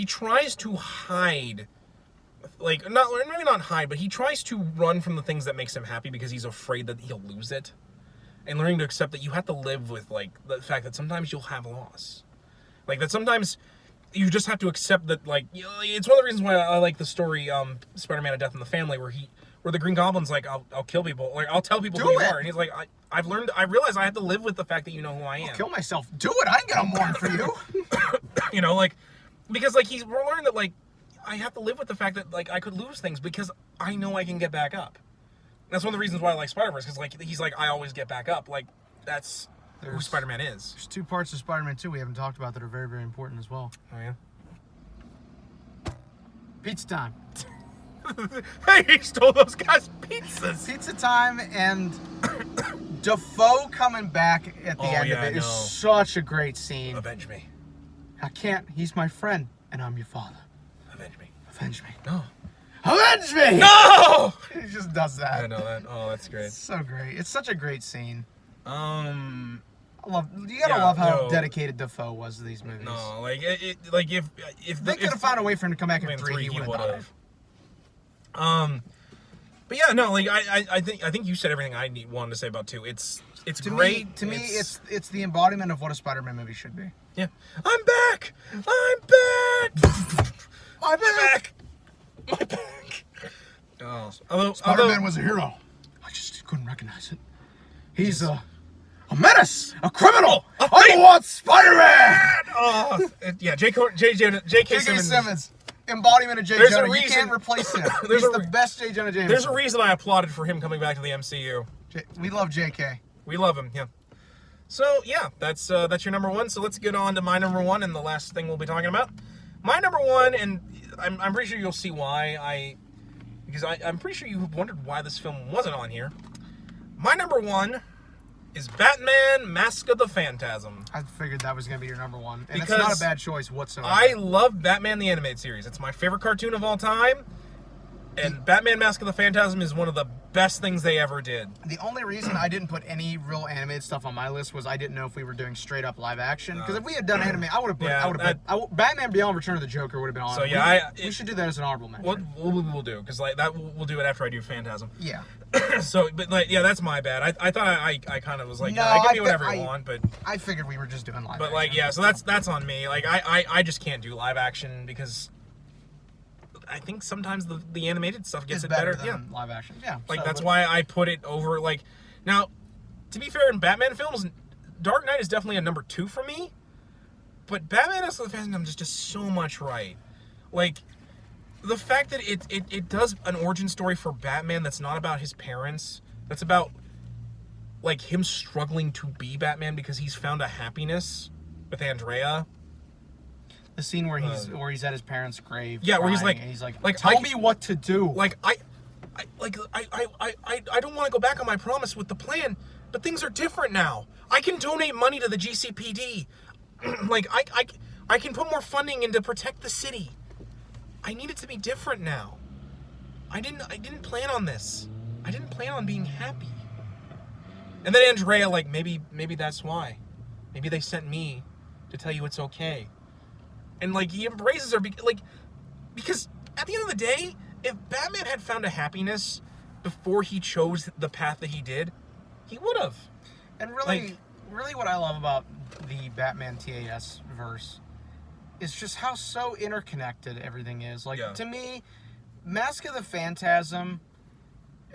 tries to hide. Maybe not hide, but he tries to run from the things that makes him happy because he's afraid that he'll lose it. and learning to accept that you have to live with like the fact that sometimes you'll have loss, like that sometimes you just have to accept that. Like, you know, it's one of the reasons why I like the story Spider-Man: A Death in the Family, where the Green Goblin's like, I'll kill people, like I'll tell people who you are, and he's like, I realized I have to live with the fact that you know who I am. I'll kill myself. Do it. I ain't gonna mourn for you. You know, like, because like we're learning that like I have to live with the fact that like I could lose things because I know I can get back up. That's one of the reasons why I like Spider-Verse, because like he's like, I always get back up. Like that's who Spider-Man is. There's 2 parts of Spider-Man 2 we haven't talked about that are very, very important as well. Oh yeah. Pizza time. Hey, he stole those guys' pizzas. Pizza time, and Dafoe coming back at the end of it is such a great scene. Avenge me. I can't. He's my friend, and I'm your father. Avenge me. Avenge me. No. Avenge me! No! He just does that. I know that. Oh, that's great. It's so great. It's such a great scene. Um, You gotta love how dedicated Dafoe was to these movies. No, like like if they could have found a way for him to come back in 3, he would have. But yeah, no, like I think you said everything I wanted to say about 2. It's great. To me, it's the embodiment of what a Spider-Man movie should be. Yeah. I'm back. I'm back. My back. My back. Oh, although Spider-Man was a hero. I just couldn't recognize it. He's a menace, a criminal. I want Spider-Man. Yeah, J.K. Simmons. Embodiment of J. There's Jonah. a reason, you can't replace him. He's the best J. Jonah Jameson. There's a reason I applauded for him coming back to the MCU. We love JK. We love him, yeah. So, yeah, that's your number 1. So let's get on to my number 1 and the last thing we'll be talking about. My number 1, and I'm pretty sure you'll see why because I'm pretty sure you wondered why this film wasn't on here. My number 1 is Batman: Mask of the Phantasm. I figured that was going to be your number 1. And because it's not a bad choice whatsoever. I love Batman the Animated Series. It's my favorite cartoon of all time. And Batman: Mask of the Phantasm is one of the best things they ever did. The only reason I didn't put any real animated stuff on my list was I didn't know if we were doing straight up live action. Because if we had done anime, I would have put Batman Beyond Return of the Joker would have been on. So yeah, we should do that as an honorable mention. We'll do, because like that we'll do it after I do Phantasm. Yeah. So, but like, yeah, that's my bad. I thought I kind of was like, no, give me whatever you want, but I figured we were just doing live. But action. like, yeah, so that's on me. Like, I just can't do live action because I think sometimes the animated stuff gets it's it better. Than live action. Yeah. Like that's why I put it over. Like, now, to be fair, in Batman films, Dark Knight is definitely a number 2 for me. But Batman: Mask of the Phantasm is just so much right. Like, the fact that it does an origin story for Batman that's not about his parents. That's about like him struggling to be Batman because he's found a happiness with Andrea. The scene where he's at his parents' grave. Yeah, where he's like, tell me what to do. Like I don't want to go back on my promise with the plan, but things are different now. I can donate money to the GCPD. Like I can put more funding in to protect the city. I need it to be different now. I didn't plan on this. I didn't plan on being happy. And then Andrea, like, maybe that's why. Maybe they sent me to tell you it's okay. And, like, he embraces her, because at the end of the day, if Batman had found a happiness before he chose the path that he did, he would have. And really what I love about the Batman TAS verse is just how so interconnected everything is. Like, to me, Mask of the Phantasm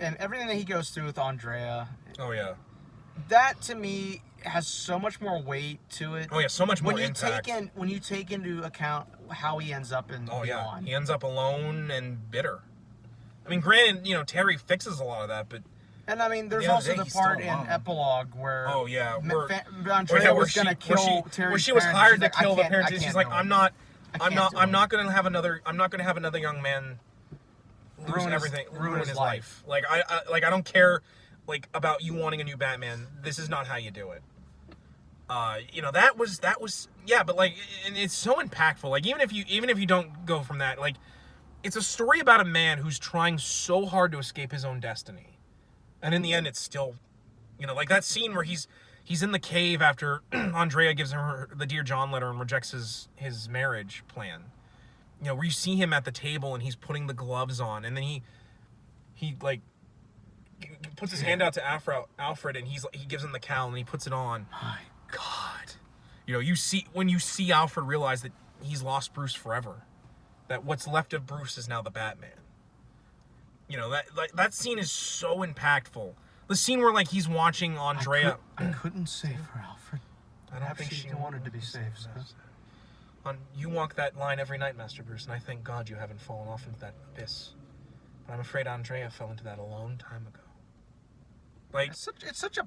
and everything that he goes through with Andrea. Oh, yeah. That, to me, has so much more weight to it. Oh, yeah, so much more impact. When you take into account how he ends up in Beyond. Yeah, he ends up alone and bitter. I mean, granted, Terry fixes a lot of that, but... And, I mean, there's also the part in Epilogue where... Oh, yeah. Andrea was going to kill Terry's where she was hired to kill the parents. She's like, I'm not going to have another young man ruin his life. Like, I don't care... like about you wanting a new Batman. This is not how you do it. That was yeah, but like, and it's so impactful. Like, even if you don't go from that, like, it's a story about a man who's trying so hard to escape his own destiny, and in the end, it's still, like that scene where he's in the cave after Andrea gives her the Dear John letter and rejects his marriage plan. Where you see him at the table and he's putting the gloves on, and then he like puts his hand out to Alfred, and he gives him the cowl, and he puts it on. My God. You know, when you see Alfred realize that he's lost Bruce forever, that what's left of Bruce is now the Batman. You know, that scene is so impactful. The scene where, like, he's watching Andrea. I couldn't save her, Alfred. I don't think she wanted to be safe, so. You walk that line every night, Master Bruce, and I thank God you haven't fallen off into that abyss. But I'm afraid Andrea fell into that a long time ago. Like, It's such a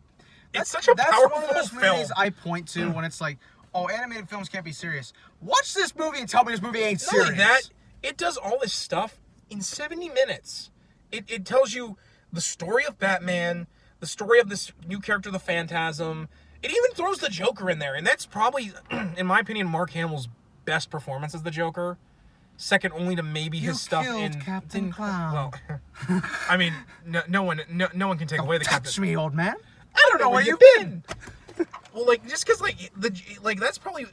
that's one powerful of those film. movies I point to when it's like, oh, animated films can't be serious. Watch this movie and tell me this movie ain't Not serious. only that, it does all this stuff in 70 minutes. It tells you the story of Batman, the story of this new character, the Phantasm. It even throws the Joker in there, and that's probably, in my opinion, Mark Hamill's best performance as the Joker. Second only to maybe his stuff in Captain Clown. Well, I mean, no one can take away the Touch Captain. me, old man. I don't know where you've been. Well, like, just because, like that's probably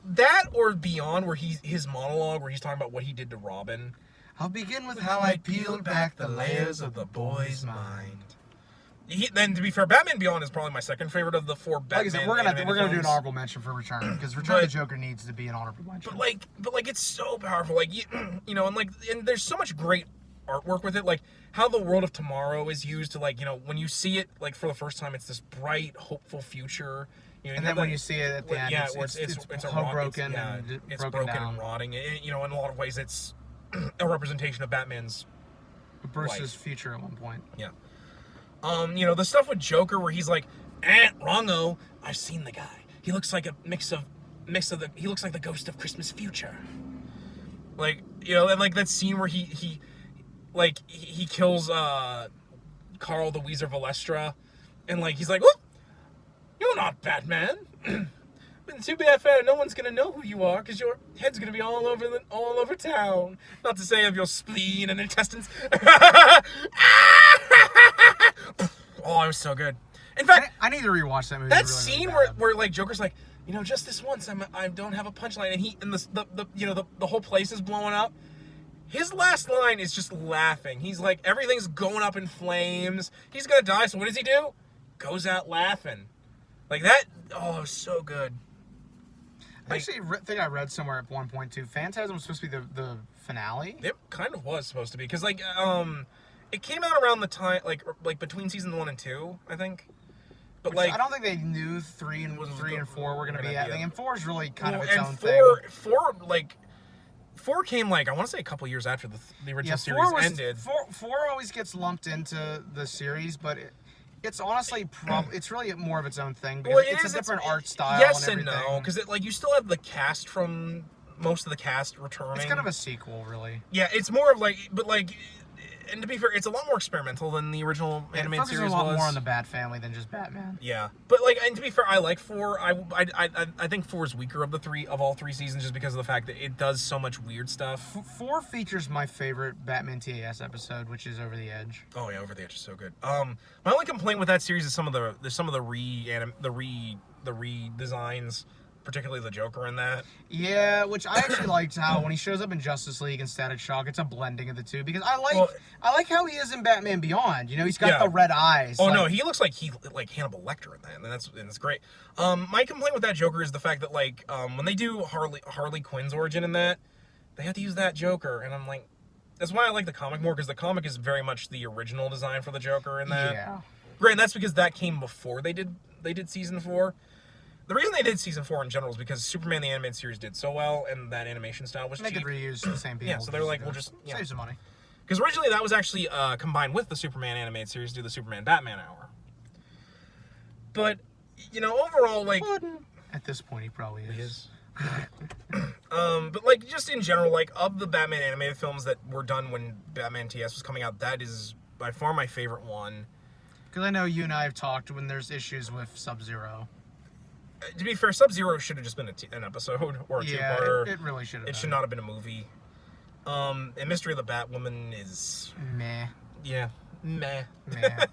that or Beyond, where his monologue where he's talking about what he did to Robin. I'll begin with how I peeled back the layers of the boy's mind. Then, to be fair, Batman Beyond is probably my second favorite of the four Like I Batman. said, we're gonna do an films. honorable mention for Return because Return of the Joker needs to be an honorable mention. But like it's so powerful. Like you know, and there's so much great artwork with it. Like how the world of tomorrow is used to, like, you know, when you see it like for the first time, it's this bright, hopeful future. You know, and then when you see it at the end, it's broken down and rotting. You know, in a lot of ways, it's a representation of Batman's Bruce's life. future at one point. Yeah. You know, the stuff with Joker where he's like, wrongo, I've seen the guy. He looks like a mix of he looks like the ghost of Christmas future. Like, you know, and like that scene where he kills Carl the Weezer Valestra, and like he's like, oh, you're not Batman. But too bad, fair. No one's gonna know who you are because your head's gonna be all over town. Not to say of your spleen and intestines. Oh, it was so good. In fact, I need to rewatch that movie. that really, scene really where like Joker's like, you know, just this once, I don't have a punchline, and the whole place is blowing up. His last line is just laughing. He's like, everything's going up in flames. He's gonna die. So what does he do? Goes out laughing. Like that. Oh, it was so good. I actually think I read somewhere at one point too. Phantasm was supposed to be the finale. It kind of was supposed to be because like it came out around the time like between season 1 and 2, I think. But like I don't think they knew 3 and 4 were gonna be at. And 4 is really kind of its own thing. thing. 4 came like I want to say a couple years after the original series ended. 4 always gets lumped into the series, but it's honestly it's really more of its own thing because it's a different art style. Yes and no, because like you still have the cast from most of the cast returning. It's kind of a sequel, really. Yeah, it's more of like, but like, and to be fair, it's a lot more experimental than the original animated series was. It focuses a lot more on the Bat family than just Batman. Yeah, but like, and to be fair, I like 4. I think 4 is weaker of all 3 seasons just because of the fact that it does so much weird stuff. 4 features my favorite Batman TAS episode, which is Over the Edge. Oh yeah, Over the Edge is so good. My only complaint with that series is some of the redesigns. Particularly the Joker in that. Yeah, which I actually liked how when he shows up in Justice League and Static Shock, it's a blending of the two because I like how he is in Batman Beyond. You know, he's got the red eyes. Oh no, he looks like Hannibal Lecter in that, and that's great. My complaint with that Joker is the fact that like when they do Harley Quinn's origin in that, they have to use that Joker, and I'm like, that's why I like the comic more because the comic is very much the original design for the Joker in that. Yeah. Great, and that's because that came before they did season 4. The reason they did season 4 in general is because Superman the animated series did so well, and that animation style was cheap. They could reuse the same people. Yeah, so they were like, we'll just save some money. Because originally that was actually combined with the Superman animated series to do the Superman Batman Hour. But you know, overall, like at this point, he probably is. He is. But like just in general, like of the Batman animated films that were done when Batman TS was coming out, that is by far my favorite one. Because I know you and I have talked when there's issues with Sub-Zero. To be fair, Sub-Zero should have just been an episode or a two-parter. It really should have. It should not have been a movie. And Mystery of the Batwoman is meh. Yeah, meh. Meh.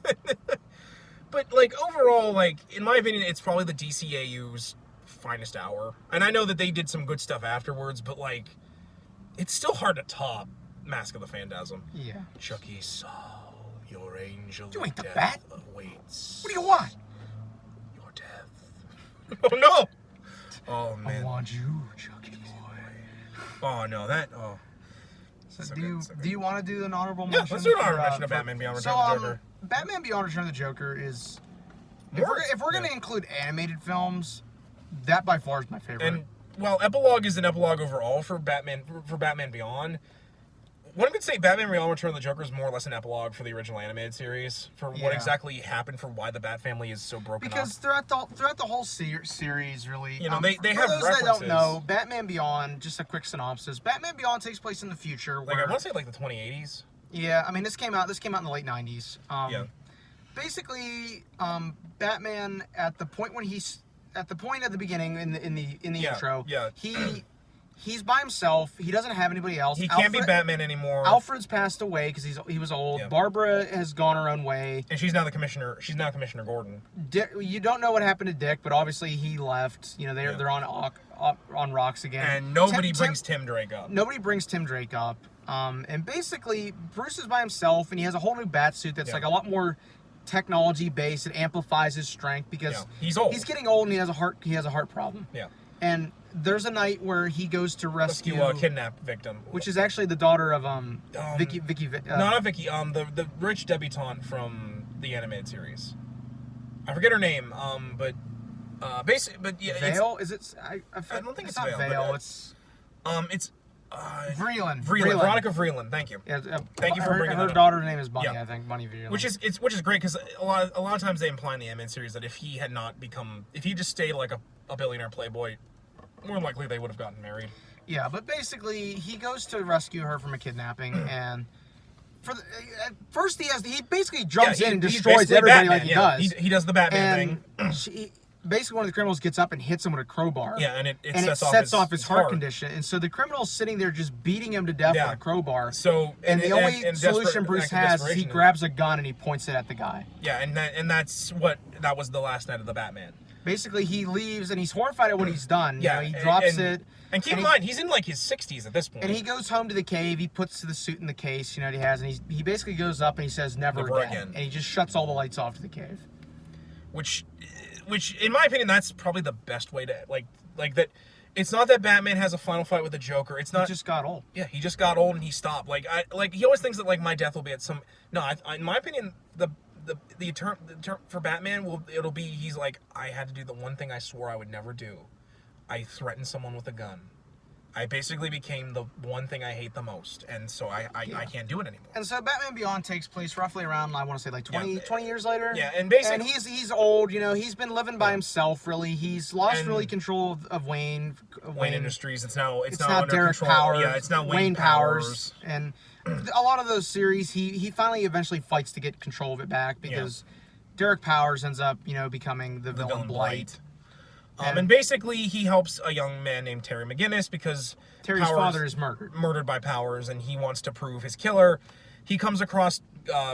But like overall, like in my opinion, it's probably the DCAU's finest hour. And I know that they did some good stuff afterwards, but like, it's still hard to top Mask of the Phantasm. Yeah. Chucky saw your angel You ain't the of bat. death awaits. What do you want? Your death. Oh no! Oh I man. want you, Chucky boy. Oh no, that. Oh. So do you want to do an honorable Yeah, mention? let's do an honorable for, mention of Batman Beyond Return of the Joker. Batman Beyond Return of the Joker is. More- If we're gonna yeah. include animated films, that by far is my favorite. And while epilogue is an epilogue overall for Batman Beyond, one could say Batman Beyond Return of the Joker is more or less an epilogue for the original animated series for what Yeah. exactly happened, for why the Bat family is so broken because up. throughout the whole series, really, You know, they for have those that don't references. know, Batman Beyond. Just a quick synopsis: Batman Beyond takes place in the future. Like Where, I want to say like the 2080s. yeah, I mean this came out in the late '90s. Yeah. Basically, Batman at the point at the beginning in the Yeah, intro, yeah. he's by himself. He doesn't have anybody else. He can't be Batman anymore. Alfred's passed away because he was old. Yeah. Barbara has gone her own way. And she's now the commissioner. She's now Commissioner Gordon. You don't know what happened to Dick, but obviously he left. You know they're on rocks again. And nobody brings Tim Drake up. Nobody brings Tim Drake up. And basically Bruce is by himself, and he has a whole new bat suit that's Yeah. like a lot more technology based. It amplifies his strength because Yeah. He's old. He's getting old, and he has a heart problem. Yeah. And there's a night where he goes to rescue a kidnapped victim. which is actually the daughter of Vicky. No, not Vicky. The rich debutante from the animated series. I forget her name. But yeah. Vale. Is it? I don't think it's not Vale, but, Vale. It's Vreeland. Veronica Vreeland. Thank you. Yeah, Thank you for bringing that her up. daughter's name is Bunny. Yeah. I think Bunny Vreeland. Which is great because a lot of times they imply in the animated series that if he just stayed like a billionaire playboy, more than likely they would have gotten married. Yeah, but basically he goes to rescue her from a kidnapping, and at first he basically jumps in and he's destroys basically everybody Batman, like he yeah. does. He does the Batman And thing. basically one of the criminals gets up and hits him with a crowbar. Yeah, and it sets off his heart condition. And so the criminal's sitting there just beating him to death Yeah. with a crowbar. So and the only solution Bruce has is he grabs. grabs a gun and he points it at the guy. Yeah, and that was the last night of the Batman. Basically, he leaves and he's horrified at what he's done. Yeah, he drops it. And keep in mind, he's in like his 60s at this point. And he goes home to the cave. He puts the suit in the case, that he has, and he basically goes up and he says, "Never again." And he just shuts all the lights off to the cave. Which, in my opinion, that's probably the best way to like that. It's not that Batman has a final fight with the Joker. It's not. He just got old. Yeah, he just got old and he stopped. He always thinks that like my death will be at some. No, in my opinion, the term for Batman it'll be he's like, I had to do the one thing I swore I would never do. I threatened someone with a gun. I basically became the one thing I hate the most, and so I can't do it anymore. And so Batman Beyond takes place roughly around, I want to say like 20 years later. Yeah, and basically, and he's old. He's been living by himself. Really, he's lost control of Wayne Industries. It's now under Derek control. Powers. Yeah, it's now Wayne Powers. And a lot of those series, he finally eventually fights to get control of it back because Derek Powers ends up becoming the villain Blight. And basically, he helps a young man named Terry McGinnis because Terry's father is murdered by Powers, and he wants to prove his killer. He comes across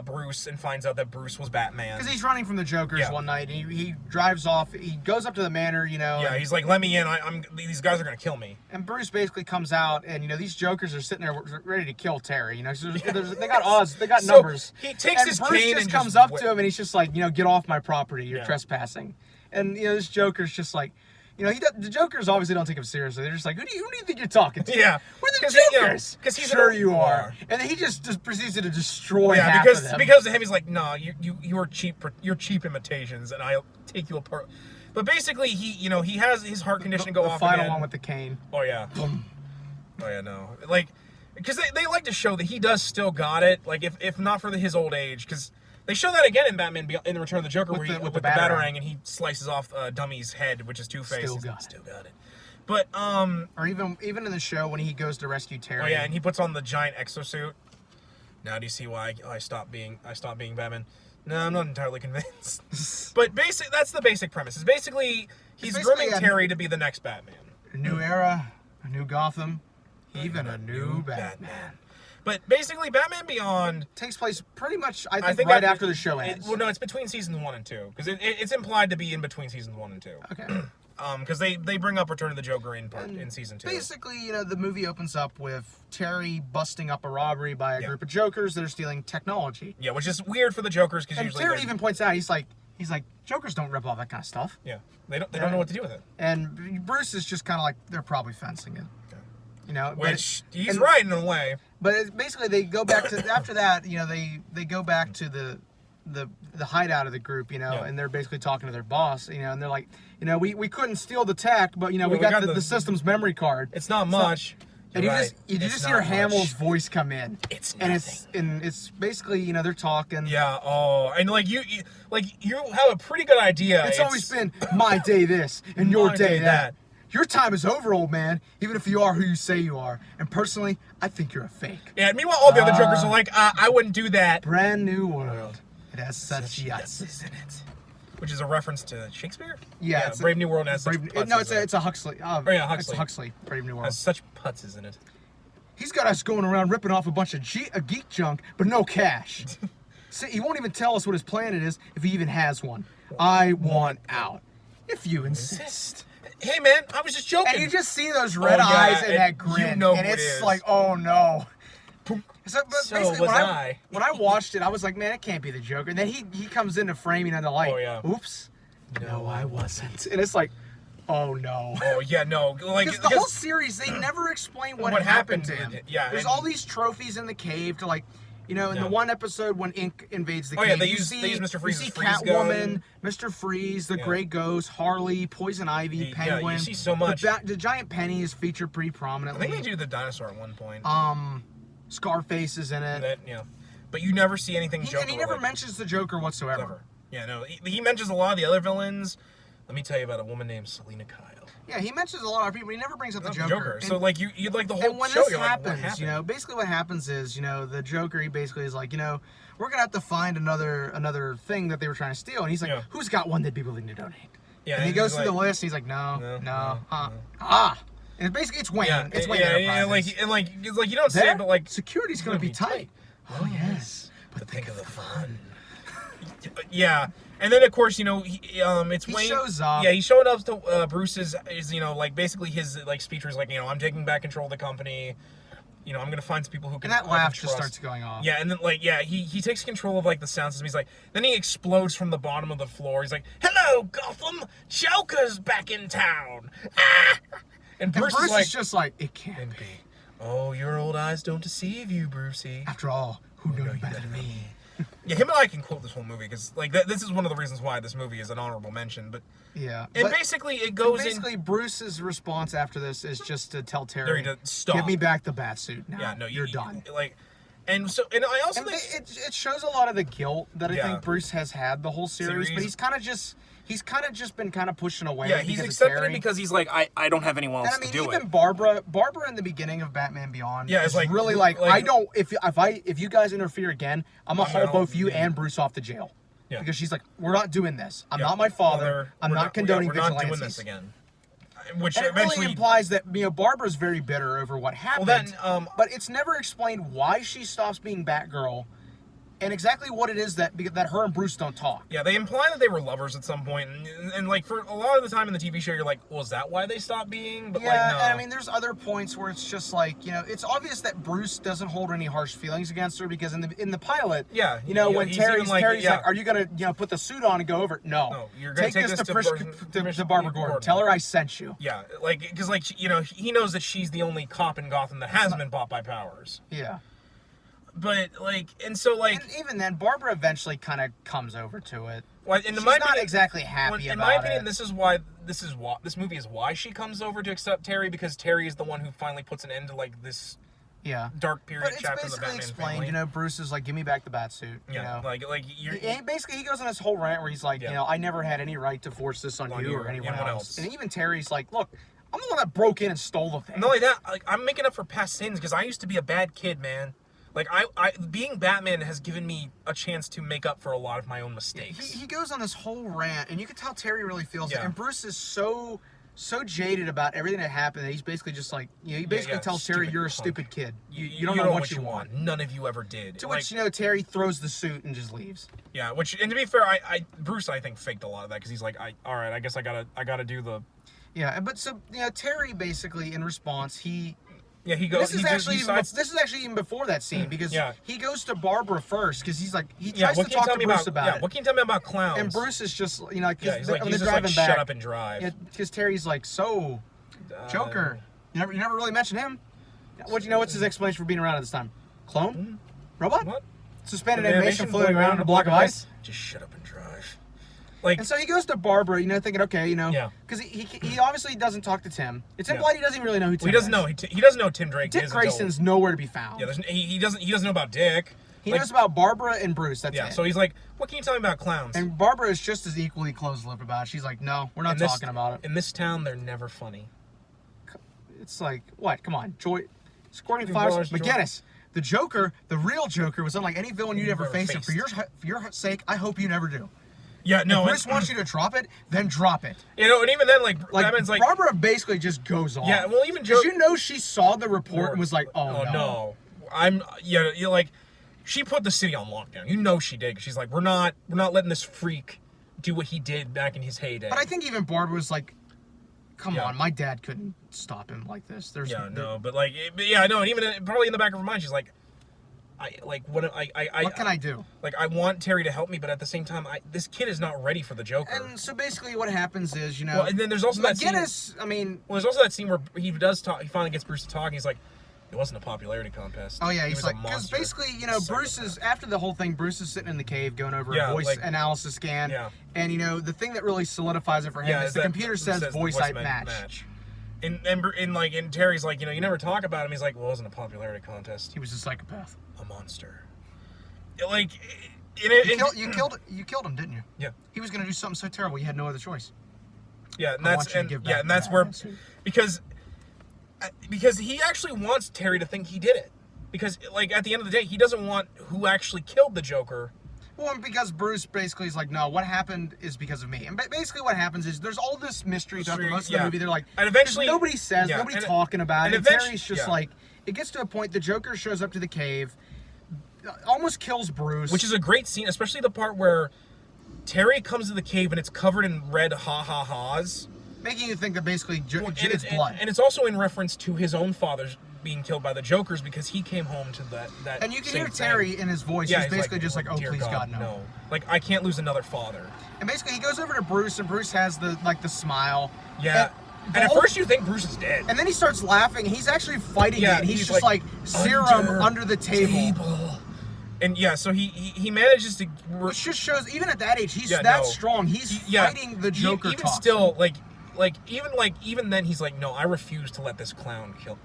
Bruce and finds out that Bruce was Batman. Because he's running from the Jokers one night, and he drives off. He goes up to the manor, Yeah, he's like, "Let me in. These guys are gonna kill me." And Bruce basically comes out, and these Jokers are sitting there ready to kill Terry. So they got odds, they got numbers. He takes his Bruce cane just and comes up to him, and he's just like, "Get off my property. You're trespassing." And this Joker's just like, the Jokers obviously don't take him seriously. They're just like, who do you think you're talking to? Yeah, we're the Jokers. Because he's sure you are. And then he just proceeds to destroy. Yeah, half of them. because of him, he's like, no, you are cheap. You're cheap imitations, and I'll take you apart. But basically, he has his heart condition go off. The final again. one with the cane. Oh yeah. Oh yeah, no. Because they like to show that he does still got it. Like if not for his old age, because. They show that again in Batman in the Return of the Joker, with the Batarang, and he slices off Dummy's head, which is Two-Face. Still got it. But or even in the show when he goes to rescue Terry. Oh yeah, and he puts on the giant exosuit. Now do you see why I stopped being Batman? No, I'm not entirely convinced. But that's the basic premise. It's basically he's grooming Terry to be the next Batman. A new era, a new Gotham, even a new Batman. But basically, Batman Beyond takes place pretty much, I think right after the show ends. Well, no, it's between seasons 1 and 2 because it's implied to be in between seasons 1 and 2. Okay. because they bring up Return of the Joker in season 2. Basically, you know, the movie opens up with Terry busting up a robbery by a group of Jokers that are stealing technology. Yeah, which is weird for the Jokers because usually Terry even points out, he's like, Jokers don't rip off that kind of stuff. Yeah, they don't know what to do with it. And Bruce is just kind of like, they're probably fencing it. Okay. You know, which he's right in a way. But basically, they go back to after that. You know, they go back to the hideout of the group. You know, and they're basically talking to their boss. You know, and they're like, you know, we couldn't steal the tech, but you know, we got the system's memory card. It's not much. And you just hear Hamill's voice come in. It's nothing. And it's basically, you know, they're talking. Yeah. Oh, and like you have a pretty good idea. It's always been my day this and your day that. Your time is over, old man, even if you are who you say you are. And personally, I think you're a fake. Yeah, meanwhile, all the other Jokers are like, I wouldn't do that. Brand new world. It has such yutzes in it. Which is a reference to Shakespeare? Yeah. Brave New World has such putzes. No, it's a Huxley. Huxley. It's Huxley. Brave New World. Has such putzes in it. He's got us going around ripping off a bunch of geek junk, but no cash. See, he won't even tell us what his planet is if he even has one. I want out. If you insist. Hey man, I was just joking. And you just see those red eyes and that grin, you know and it's like, oh no. So was I. When I watched it, I was like, man, it can't be the Joker. And then he comes into framing under light. Oh yeah. Oops. No, I wasn't. And it's like, oh no. Oh yeah, no. Like because the whole series, they never explain what happened to him. Yeah. There's all these trophies in the cave to like. You know, in the one episode when Ink invades the cave, yeah, they use Mr. Freeze's freeze Catwoman, gun. Mr. Freeze, the Grey Ghost, Harley, Poison Ivy, Penguin. Yeah, you see so much. The giant penny is featured pretty I prominently. think they do the dinosaur at one point. Scarface is in it. But you never see anything Joker. And he never mentions the Joker whatsoever. Yeah, no. He mentions a lot of the other villains. Let me tell you about a woman named Selena Kyle. Yeah, he mentions a lot of people, but he never brings up the Joker. So like you'd like the whole and when show. This you're happens, like, what happened? you know, basically what happens is, you know, the Joker, he basically is like, you know, we're gonna have to find another thing that they were trying to steal, and he's like, who's got one that people need to donate? Yeah, and he goes through the list. And he's like, no. And basically, it's Wayne. It's Wayne Enterprises. And you don't say it, but like security's gonna be tight. Oh yes, but think of the fun. Yeah. And then of course, you know, it's Wayne. He shows up. Yeah, he showed up to Bruce's. You know, like basically his like speech was like, you know, I'm taking back control of the company. You know, I'm gonna find some people who can. And that laugh just starts going off. Yeah, and then like he takes control of like the sound system. He's like, then he explodes from the bottom of the floor. He's like, "Hello, Gotham, Joker's back in town." Ah! And Bruce is like, just like, it can't be. Oh, your old eyes don't deceive you, Brucey. After all, who knew you better than me? Yeah, him and I can quote this whole movie because, like, this is one of the reasons why this movie is an honorable mention. But yeah, and basically it goes basically Bruce's response after this is just to tell Terry to stop. Give me back the bat suit. Now. Yeah, no, you're done. Like, and I also think it shows a lot of the guilt that I think Bruce has had the whole series. But he's kind of just been kind of pushing away. Yeah, he's accepted it because he's like, I don't have anyone else to do it. Even Barbara in the beginning of Batman Beyond, is like really like I don't if you guys interfere again, I'm gonna haul both you and Bruce off to jail. Yeah. Because she's like, we're not doing this. I'm not my father. I'm not condoning vigilantes. We're not doing this again. Which and eventually it really implies that Barbara's very bitter over what happened. Well, then, but it's never explained why she stops being Batgirl. And exactly what it is that her and Bruce don't talk. Yeah, they imply that they were lovers at some point, and like for a lot of the time in the TV show, you're like, well, is that why they stopped being? But like, no. And I mean, there's other points where it's just like, you know, it's obvious that Bruce doesn't hold any harsh feelings against her because in the pilot, when Terry's like, are you gonna put the suit on and go over? No, you're gonna take this to Barbara Gordon. Tell her I sent you. Yeah, like because like he knows that she's the only cop in Gotham that hasn't been bought by Powers. Yeah. But like, and so like, and even then, Barbara eventually kind of comes over to it. Well, she's not exactly happy about it. In my opinion, this movie is why she comes over to accept Terry, because Terry is the one who finally puts an end to like this dark period chapter of the Batman explained, family. Bruce is like, give me back the Batsuit. Yeah, like basically he goes on this whole rant where he's like, I never had any right to force this on you or anyone else. And even Terry's like, look, I'm the one that broke in and stole the thing. Not only that, like, I'm making up for past sins because I used to be a bad kid, man. Like, I being Batman has given me a chance to make up for a lot of my own mistakes. He goes on this whole rant, and you can tell Terry really feels it. And Bruce is so so jaded about everything that happened that he's basically just like, he basically tells Terry, "You're a stupid kid. You don't know what you want. None of you ever did." To which, Terry throws the suit and just leaves. Yeah, and to be fair, Bruce, I think, faked a lot of that because he's like, all right, I guess I gotta do the. Yeah, but so Terry basically in response he goes. This is actually even before that scene because he goes to Barbara first because he's like he tries to talk to Bruce about it. What can you tell me about clowns? And Bruce is just he's like, shut up and drive. Because Terry's like, so Joker, you never really mentioned him. What's his explanation for being around at this time? Clone, robot, what? Suspended animation floating around in a block of ice. Just shut up and drive. And so he goes to Barbara, thinking, okay, because he obviously doesn't talk to Tim. It's implied he doesn't really know who Tim is. He doesn't know Tim Drake. Dick Grayson's nowhere to be found. Yeah, he doesn't know about Dick. He knows about Barbara and Bruce. That's it. Yeah, so he's like, what can you tell me about clowns? And Barbara is just as equally closed-lipped about it. She's like, no, we're not talking about it. In this town, they're never funny. It's like, what? Come on, Joy, squirting flowers. McGinnis. The Joker, the real Joker, was unlike any villain you'd ever face. And for your sake, I hope you never do. Yeah, no. If Bruce wants you to drop it, then drop it. And even then, Batman's like... Barbara basically just goes off. Yeah, well, even Joker... she saw the report and was like, oh no. She put the city on lockdown. She did. She's like, we're not letting this freak do what he did back in his heyday. But I think even Barbara was like, come on, my dad couldn't stop him like this. And even probably in the back of her mind, she's like, what can I do? Like, I want Terry to help me, but at the same time, this kid is not ready for the Joker. And so basically, what happens is, Well, and then there's also that scene. There's also that scene where he does talk. He finally gets Bruce to talk. And he's like, it wasn't a popularity contest. Oh yeah, he's like, because basically, Bruce is after the whole thing. Bruce is sitting in the cave going over a voice analysis scan. Yeah. And the thing that really solidifies it for him is the computer says voice match. And Terry's like, you never talk about him. He's like, well, it wasn't a popularity contest. He was a psychopath. A monster. You killed him, didn't you? Yeah. He was gonna do something so terrible, you had no other choice. Yeah, and that's where because he actually wants Terry to think he did it. Because at the end of the day, he doesn't want who actually killed the Joker. Well, and because Bruce basically is like, no, what happened is because of me. And basically what happens is there's all this mystery throughout the most of the movie. They're like, and eventually nobody says, nobody talking about it. And Terry's just like, it gets to a point, the Joker shows up to the cave, almost kills Bruce. Which is a great scene, especially the part where Terry comes to the cave and it's covered in red ha-ha-ha's. Making you think that basically it's blood. And it's also in reference to his own father's being killed by the Jokers because he came home to that and you can hear Terry in his voice. He's basically just like, oh, please God, no. Like, I can't lose another father. And basically he goes over to Bruce and Bruce has the smile. Yeah. And at first you think Bruce is dead. And then he starts laughing. He's actually fighting it. He's just like serum under the table. And so he manages to... Which just shows, even at that age, he's that strong. He's fighting the Joker even still, even then, he's like, no, I refuse to let this clown kill.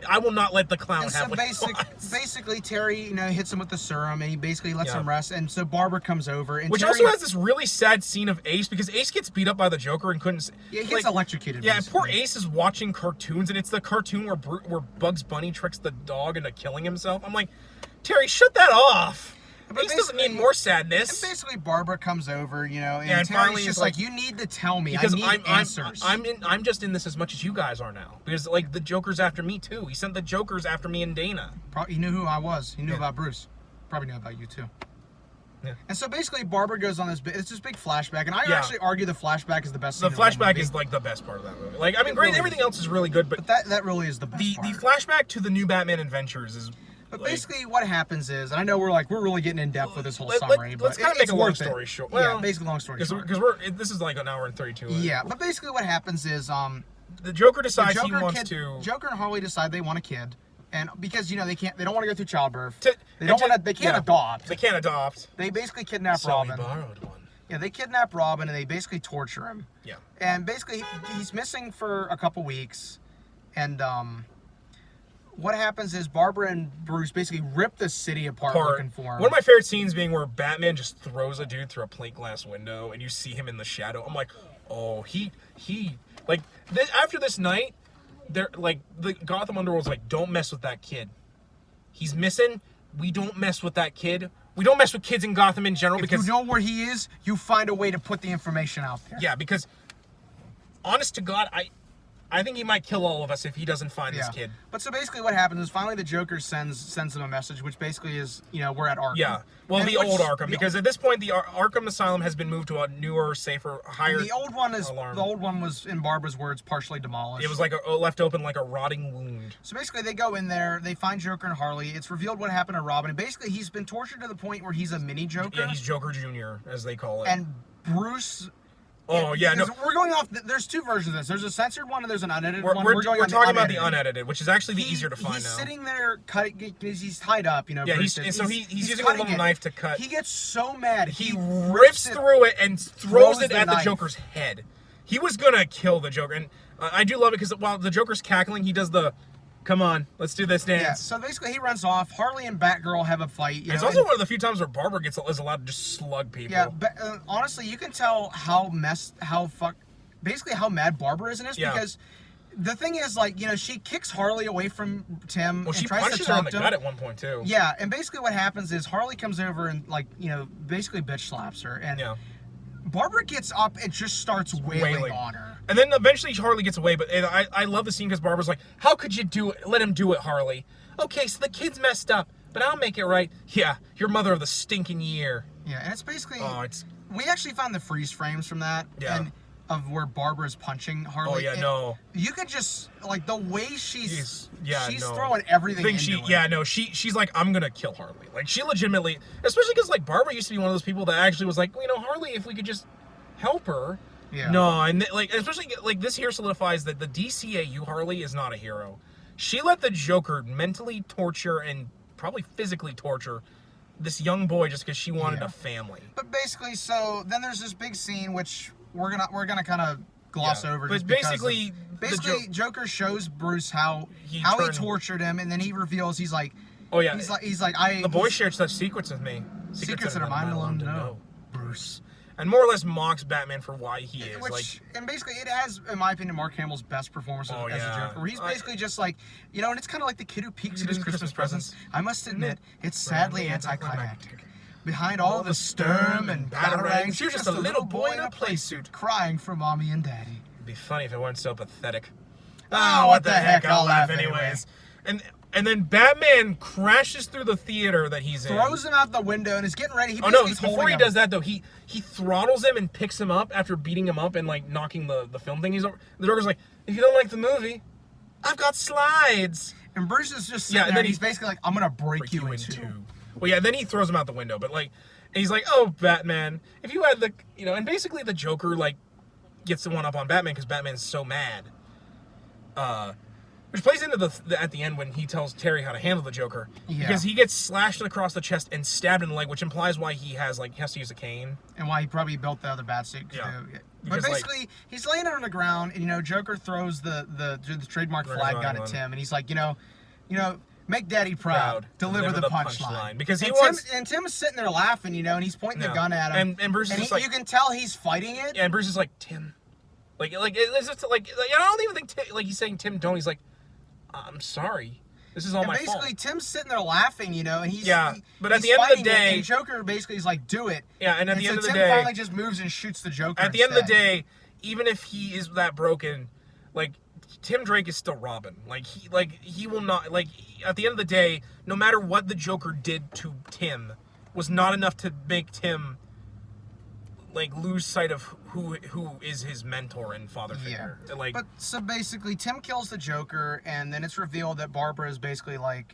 I will not let the clown have what he wants. Basically, Terry, hits him with the serum, and he basically lets him rest. And so Barbara comes over, and which Terry also has this really sad scene of Ace because Ace gets beat up by the Joker and couldn't. Yeah, he gets electrocuted. Yeah, poor Ace is watching cartoons, and it's the cartoon where Bugs Bunny tricks the dog into killing himself. I'm like, Terry, shut that off. But Ace doesn't need more sadness. And basically, Barbara comes over, and Terry's just like, you need to tell me. I need answers. I'm just in this as much as you guys are now. Because, the Joker's after me, too. He sent the Jokers after me and Dana. He knew who I was. He knew about Bruce. Probably knew about you, too. Yeah. And so, basically, Barbara goes on it's this big flashback. And I actually argue the flashback is the best scene. The flashback is, the best part of that movie. Great, really everything else is really good, but that really is the best part. The flashback to the new Batman adventures is... But basically, what happens is, and I know we're really getting in depth with this whole summary, let's kind of make a long story short. Well, yeah, basically long story short. Because this is an hour and 32. Yeah, but basically what happens is, the Joker decides he wants to. Joker and Harley decide they want a kid, and because they don't want to go through childbirth, they can't adopt. They can't adopt. They basically kidnap Robin. So he borrowed one. Yeah, they kidnap Robin and they basically torture him. Yeah. And basically he's missing for a couple weeks, and what happens is Barbara and Bruce basically rip the city apart looking for him. One of my favorite scenes being where Batman just throws a dude through a plate glass window and you see him in the shadow. I'm like, oh, after this night, the Gotham Underworld's like, don't mess with that kid. He's missing. We don't mess with that kid. We don't mess with kids in Gotham in general because... If you know where he is, you find a way to put the information out there. Yeah, because honest to God, I think he might kill all of us if he doesn't find this kid. But so basically what happens is finally the Joker sends them a message, which basically is, we're at Arkham. Yeah. Well, the old Arkham, because at this point the Arkham Asylum has been moved to a newer, safer, higher The old one alarm. was, in Barbara's words, partially demolished. It was like left open like a rotting wound. So basically they go in there, they find Joker and Harley. It's revealed what happened to Robin. And basically he's been tortured to the point where he's a mini Joker. Yeah, he's Joker Jr., as they call it. And Bruce... Oh, yeah, no. We're going off... There's two versions of this. There's a censored one and there's an unedited one. We're talking about the unedited, which is actually the easier to find he's now. He's sitting there cutting... He's tied up, Yeah, Bruce he's using a little knife to cut. He gets so mad. He rips through it and throws it at the Joker's head. He was going to kill the Joker. And I do love it because while the Joker's cackling, he does the... Come on, let's do this dance. Yeah, so basically he runs off. Harley and Batgirl have a fight. It's also one of the few times where Barbara is allowed to just slug people. Yeah, but honestly, you can tell how mad Barbara is in this because the thing is, she kicks Harley away from Tim. Well, she tries punches to her in talk the to gut at one point too. Yeah, and basically what happens is Harley comes over and basically bitch slaps her, and Barbara gets up and just starts wailing on her. And then eventually Harley gets away, but I love the scene because Barbara's like, how could you do it? Let him do it, Harley. Okay, so the kid's messed up, but I'll make it right. Yeah, you're mother of the stinking year. Yeah, and it's basically... Oh, we actually found the freeze frames from that. Yeah. And of where Barbara's punching Harley. Oh, yeah, no. You could just... the way she's no. throwing everything into it. Yeah, no, she's like, I'm going to kill Harley. Like, she legitimately... Especially because, Barbara used to be one of those people that actually was like, Harley, if we could just help her... Yeah. No, and especially this here solidifies that the DCAU Harley is not a hero. She let the Joker mentally torture and probably physically torture this young boy just because she wanted a family. But basically, so then there's this big scene which we're gonna kind of gloss over. But basically, Joker shows Bruce how he tortured him, and then he reveals he's like, oh yeah, he's like the boy shared such secrets with me. Secrets that are mine alone to know, Bruce. And more or less mocks Batman for why he is. And basically, it has, in my opinion, Mark Hamill's best performance as a Joker. Where he's basically just and it's kind of like the kid who peeks at his Christmas presents. I must admit, it's sadly anticlimactic. Behind all the sturm and batarangs, you're just a little boy in a playsuit, crying for mommy and daddy. It'd be funny if it weren't so pathetic. Oh, what the heck, I'll laugh anyways. And then Batman crashes through the theater that he's in. Throws him out the window and is getting ready. Before he does that, though, he throttles him and picks him up after beating him up and, knocking the film thing. The Joker's like, if you don't like the movie, I've got slides. And Bruce is just sitting there and he's basically like, I'm going to break you in two. Well, yeah, then he throws him out the window. But, and he's like, oh, Batman, if you had the, and basically the Joker, gets the one up on Batman because Batman's so mad. Which plays into at the end when he tells Terry how to handle the Joker. Yeah. Because he gets slashed across the chest and stabbed in the leg, which implies why he has to use a cane. And why he probably built the other Batsuit. Yeah. But basically, he's laying on the ground, and Joker throws the trademark flag gun at Tim, and he's like, make Daddy proud. Deliver the punchline. Because he and Tim is sitting there laughing, and he's pointing the gun at him. And Bruce is just you can tell he's fighting it. Yeah, and Bruce is like, Tim. I don't even think he's saying Tim, don't. He's like, I'm sorry. This is all my fault. Basically, Tim's sitting there laughing, and he's but at the end of the day, and Joker basically is like, "Do it." Yeah, and at the end of the Tim day, finally just moves and shoots the Joker. At the end of the day, even if he is that broken, Tim Drake is still Robin. He will not at the end of the day, no matter what the Joker did to Tim, was not enough to make Tim lose sight of who is his mentor and father figure. Yeah. But so basically, Tim kills the Joker, and then it's revealed that Barbara is basically it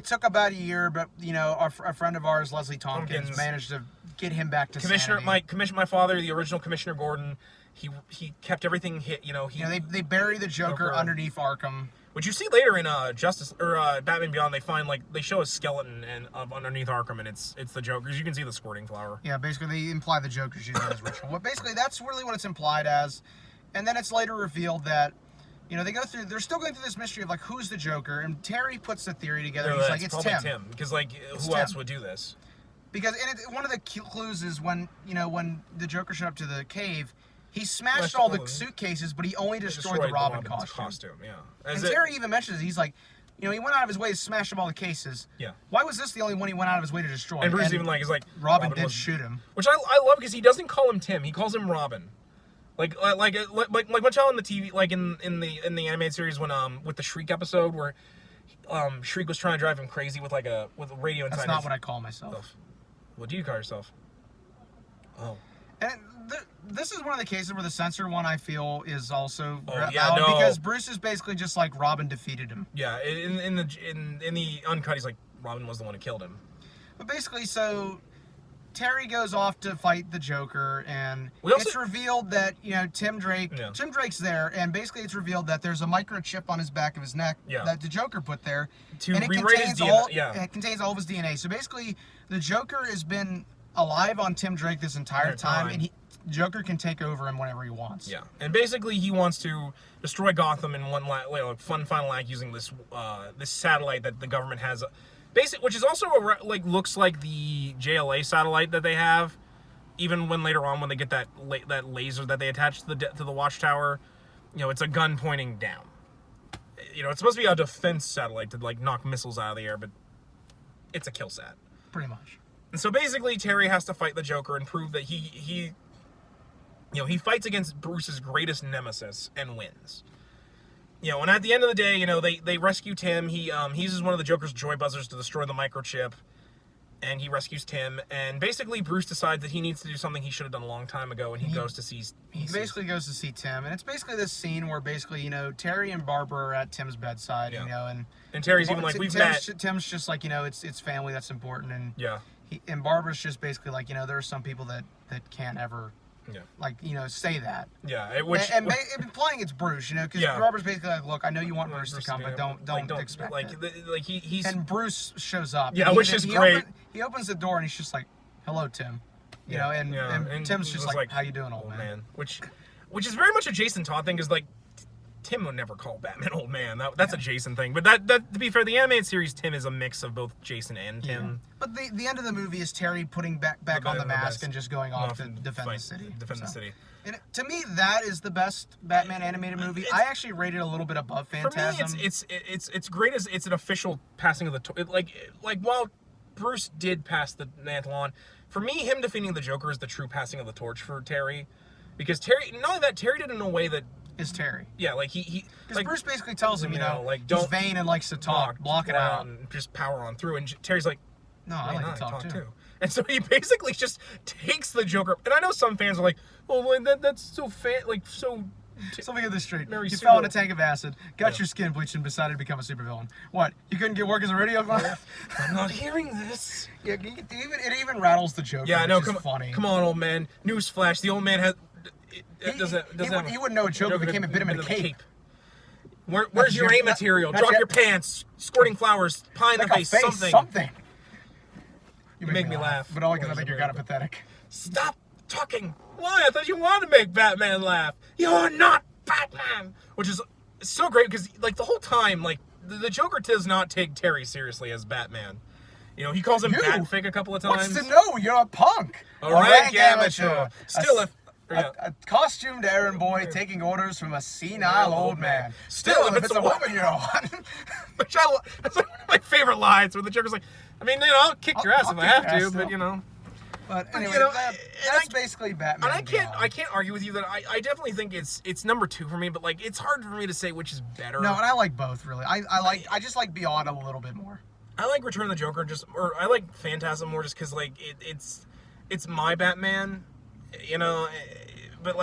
took about a year, but a friend of ours, Leslie Tompkins, managed to get him back to sanity. My father, the original Commissioner Gordon, he kept everything hit. They bury the Joker underneath Arkham. Which you see later in Batman Beyond, they show a skeleton underneath Arkham, and it's the Joker's. You can see the squirting flower. Yeah, basically they imply the Joker's using it as ritual. But basically that's really what it's implied as, and then it's later revealed that they're still going through this mystery of who's the Joker, and Terry puts the theory together. He's like, it's Tim. Because who else would do this? Because one of the clues is when the Joker showed up to the cave. He smashed all the suitcases, but he only destroyed the Robin costume. Yeah. And Terry even mentions it. He's like, he went out of his way to smash up all the cases. Yeah. Why was this the only one he went out of his way to destroy? And Bruce even is like, Robin did shoot him. Which I love because he doesn't call him Tim. He calls him Robin. Like much how in the TV, like in the animated series when with the Shriek episode where Shriek was trying to drive him crazy with a radio inside. That's not what I call myself. What do you call yourself? Oh. And this is one of the cases where the censor one I feel is also valid no. because Bruce is basically just like Robin defeated him. Yeah, in the uncut, he's like Robin was the one who killed him. But basically, so Terry goes off to fight the Joker, and it's revealed that Tim Drake's there, and basically it's revealed that there's a microchip on his back of his neck that the Joker put there, and it contains it contains all of his DNA. So basically, the Joker has been alive on Tim Drake this entire time, and Joker can take over him whenever he wants. Yeah, and basically he wants to destroy Gotham in one fun final act using this this satellite that the government has. Which is also looks like the JLA satellite that they have, even when later on when they get that laser that they attach to the watchtower, it's a gun pointing down. It's supposed to be a defense satellite to knock missiles out of the air, but it's a kill sat. Pretty much. And so basically Terry has to fight the Joker and prove that he fights against Bruce's greatest nemesis and wins. And at the end of the day, they rescue Tim. He uses one of the Joker's joy buzzers to destroy the microchip, and he rescues Tim. And basically, Bruce decides that he needs to do something he should have done a long time ago, and he goes to see. He basically goes to see Tim, and it's basically this scene where basically Terry and Barbara are at Tim's bedside, and Terry's even like we've met. Tim's just like it's family that's important, and yeah, and Barbara's just basically like there are some people that can't ever. Yeah. Say that. Yeah, and implying it's Bruce, because Robert's basically like, look, I know you want Bruce to come, but don't expect it. He's and Bruce shows up. Yeah, which is great. He opens the door and he's just like, "Hello, Tim," and Tim's just like, "How you doing, old man?" Which is very much a Jason Todd thing, because Tim would never call Batman old man. That's a Jason thing. But that to be fair, the animated series Tim is a mix of both Jason and Tim. Yeah. But the end of the movie is Terry putting back on the mask and just going off to defend the city. Defend the city. And to me, that is the best Batman animated movie. I actually rate it a little bit above Phantasm. For me, it's great as it's an official passing of the torch. Like while Bruce did pass the mantle on, for me, him defeating the Joker is the true passing of the torch for Terry, because Terry, not only that, Terry did it in a way that is Terry. Yeah, he because Bruce basically tells him, he's vain and likes to talk, block it out, and just power on through. And Terry's like, no, I like to talk too. And so he basically just takes the Joker. And I know some fans are like, "Oh, that's so so." So let me get this straight. You fell in a tank of acid, got your skin bleached, and decided to become a supervillain. What? You couldn't get work as a radio guy? I'm not hearing this. Yeah, it even rattles the Joker. Yeah, I know. Funny. Come on, old man. Newsflash: the old man has. He wouldn't know a Joker came and bit him in a cape. Where's your A material? Drop your pants. Squirting flowers. Pie in the face. Something. You make me laugh. But only because I think you're kind of pathetic. Stop talking. Why? I thought you wanted to make Batman laugh. You're not Batman. Which is so great because the whole time, the Joker does not take Terry seriously as Batman. He calls him Batfig a couple of times. What's to know? You're a punk. A rank amateur. Still a costumed errand boy taking orders from a senile old man. Still, if it's a woman you're on. Which that's one of my favorite lines where the Joker's like, I'll kick your ass if I have to, but But anyway, that's basically Batman. And I can't argue with you that I definitely think it's number 2 for me, but it's hard for me to say which is better. No, and I like both really. I just like Beyond a little bit more. I like Return of the Joker or I like Phantasm more just because it's my Batman. But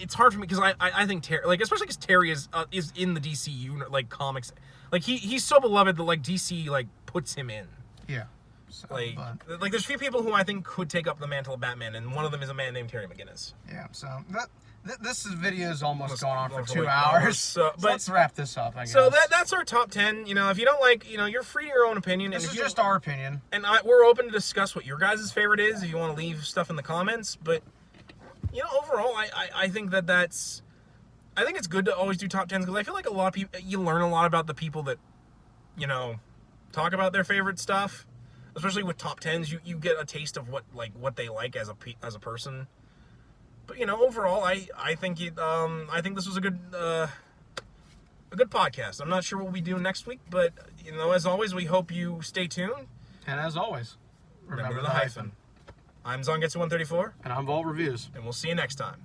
it's hard for me because I think Terry, especially because Terry is in the DCU comics, he's so beloved that DC puts him in. Yeah. So, there's few people who I think could take up the mantle of Batman, and one of them is a man named Terry McGinnis. Yeah. So this video is almost gone on for 2 hours. So let's wrap this up. I guess. So that's our top 10. If you don't like, you're free to your own opinion. This is just our opinion, and we're open to discuss what your guys' favorite is. If you want to leave stuff in the comments, but. Overall, I think I think it's good to always do top 10s because I feel like a lot of people, you learn a lot about the people that, talk about their favorite stuff. Especially with top 10s, you get a taste of what they like as a person. But overall, I think this was a good podcast. I'm not sure what we'll be doing next week, but as always, we hope you stay tuned. And as always, remember the hyphen. I'm Zongetsu134. And I'm Vault Reviews. And we'll see you next time.